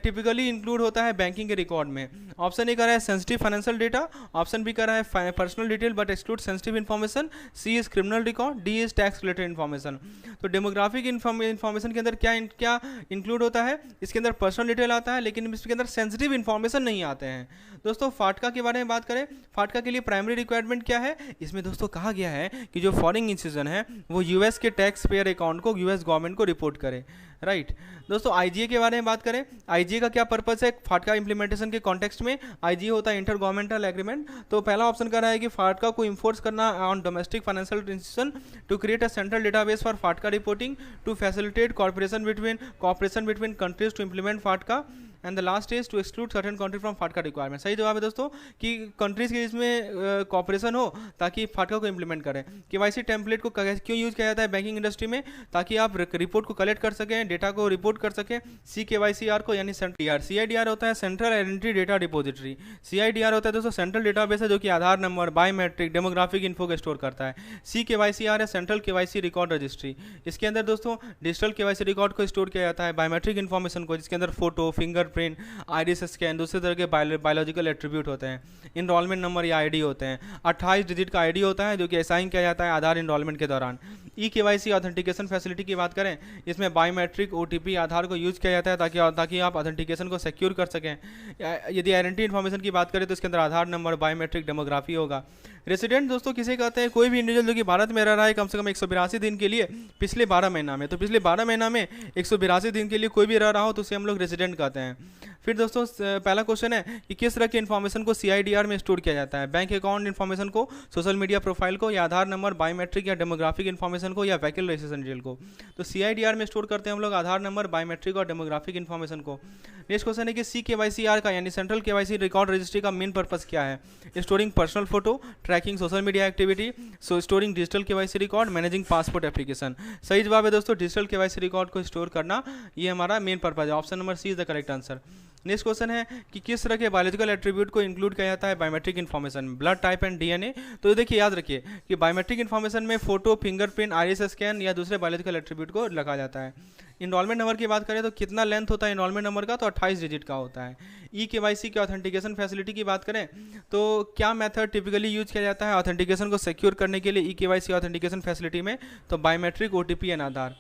टिपिकली इंक्लूड होता है बैंकिंग के रिकॉर्ड में? ऑप्शन ए कर रहा है sensitive financial data, option B कर रहा है personal detail but exclude sensitive information, C is criminal record, D is tax related information. तो डेमोग्राफिक इन्फॉर्मेशन के अंदर क्या इंक्लूड होता है? इसके अंदर पर्सनल डिटेल आता है, लेकिन इसके अंदर सेंसिटिव इन्फॉर्मेशन नहीं आते हैं। दोस्तों फाटका के बारे में बात करें, फाटका के लिए प्राइमरी रिक्वायरमेंट क्या है? इसमें दोस्तों कहा गया है कि जो फॉरेन इंसिजन है वो यूएस के टैक्स पेयर अकाउंट को यूएस गवर्नमेंट को रिपोर्ट करे, राइट। दोस्तों आईजीए के बारे में बात करें, आईजीए का क्या पर्पस है फाटका इंप्लीमेंटेशन के कॉन्टेक्स्ट में? आईजीए होता है इंटर गवर्नमेंटल एग्रीमेंट। तो पहला ऑप्शन कर रहा है कि फाटका को इंफोर्स करना on domestic financial institution to create a central database for FATCA reporting to facilitate corporation between countries to implement FATCA, and the last is to exclude certain country from FATCA requirement. सही जवाब है दोस्तों कि countries के इसमें corporation हो ताकि फाटका को इंप्लीमेंट करें। केवाईसी टेम्पलेट को क्यों यूज किया जाता है बैंकिंग इंडस्ट्री में? ताकि आप रिपोर्ट को कलेक्ट कर सकें, डेटा को रिपोर्ट कर सकें। CKYCR को यानी CIDR होता है central identity data depository. CIDR होता है दोस्तों सेंट्रल डेटाबेस है जो कि आधार नंबर, बायोमेट्रिक, डेमोग्राफिक इन्फो को स्टोर करता है। CKYCR है सेंट्रल KYC रिकॉर्ड रजिस्ट्री। इसके अंदर दोस्तों डिजिटल KYC रिकॉर्ड को स्टोर किया जाता है, बायोमेट्रिक इन्फॉर्मेशन को, जिसके अंदर फोटो, फिंगरप्रिंट, आइरिस स्कैन, दूसरे तरह के बायोलॉजिकल एट्रीब्यूट होते हैं। इनरोलमेंट नंबर या आईडी होते हैं। 28 डिजिट का आईडी होता है जो कि असाइन किया जाता है आधार इनरोलमेंट के दौरान। EKYC ऑथेंटिकेशन फैसिलिटी की बात करें, इसमें बायोमेट्रिक OTP आधार को यूज किया जाता है ताकि आप ऑथेंटिकेशन को सिक्योर कर सकें। यदि आइडेंटिटी इन्फॉर्मेशन की बात करें तो इसके अंदर आधार नंबर, बायोमेट्रिक, डेमोग्राफी होगा। रेसिडेंट दोस्तों किसे कहते हैं? कोई भी इंडिविजुअल जो कि भारत में रह रहा है कम से कम 182 दिन के लिए पिछले 12 महीना में। तो पिछले 12 महीना में 182 दिन के लिए कोई भी रह रहा हो तो उसे हम लोग रेसिडेंट कहते हैं। फिर दोस्तों पहला क्वेश्चन है कि किस तरह की इन्फॉर्मेशन को CIDR में स्टोर किया जाता है? बैंक अकाउंट इन्फॉर्मेशन को, सोशल मीडिया प्रोफाइल को, या आधार नंबर, बायोमेट्रिक या डेमोग्राफिक इन्फॉर्मेशन को, या व्हीकल रजिस्ट्रेशन डिटेल को? तो CIDR में स्टोर करते हैं हम लोग आधार नंबर, बायोमेट्रिक और डेमोग्राफिक इन्फॉर्मेशन को। नेक्स्ट क्वेश्चन है कि CKYCR का यानी सेंट्रल KYC रिकॉर्ड रजिस्ट्री का मेन पर्पस क्या है? Storing personal photo, tracking social media activity, storing digital KYC record, managing passport application. सही जवाब है दोस्तों डिजिटल KYC रिकॉर्ड को स्टोर करना, ये हमारा मेन पर्पस है। Option number C is the correct answer. Next question है कि किस तरह के बायोलॉजिकल एट्रीब्यूट को इंक्लूड किया जाता है biometric information? Blood type and DNA। तो देखिए याद रखिए कि बायोमेट्रिक इन्फॉर्मेशन में फोटो, फिंगरप्रिंट, आइरिस स्कैन या दूसरे बायोलॉजिकल एट्रीब्यूट को लगा जाता है। इनरोलमेंट नंबर की बात करें तो कितना लेंथ होता है इनरोलमेंट नंबर का? तो 28 डिजिट का होता है। EKYC की ऑथेंटिकेशन फैसिलिटी की बात करें तो क्या मेथड टिपिकली यूज किया जाता है ऑथेंटिकेशन को सिक्योर करने के लिए EKYC ऑथेंटिकेशन फैसिलिटी में? तो बायोमेट्रिक, OTP एंड आधार।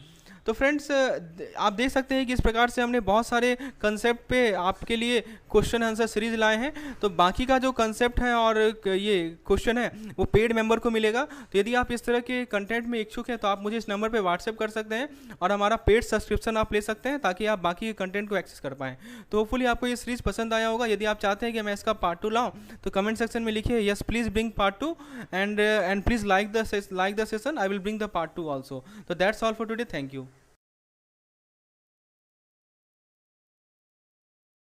तो फ्रेंड्स आप देख सकते हैं कि इस प्रकार से हमने बहुत सारे कंसेप्ट पे आपके लिए क्वेश्चन आंसर सीरीज लाए हैं। तो बाकी का जो कंसेप्ट है और ये क्वेश्चन है वो पेड मेंबर को मिलेगा। तो यदि आप इस तरह के कंटेंट में इच्छुक हैं तो आप मुझे इस नंबर पे व्हाट्सएप कर सकते हैं और हमारा पेड सब्सक्रिप्शन आप ले सकते हैं ताकि आप बाकी के कंटेंट को एक्सेस कर पाएँ। तो होपफुली आपको ये सीरीज पसंद आया होगा। यदि आप चाहते हैं कि मैं इसका पार्ट 2 लाऊँ तो कमेंट सेक्शन में लिखिए yes please bring part 2 and please like the session, I will bring the part 2 also. तो that's all for today, thank you.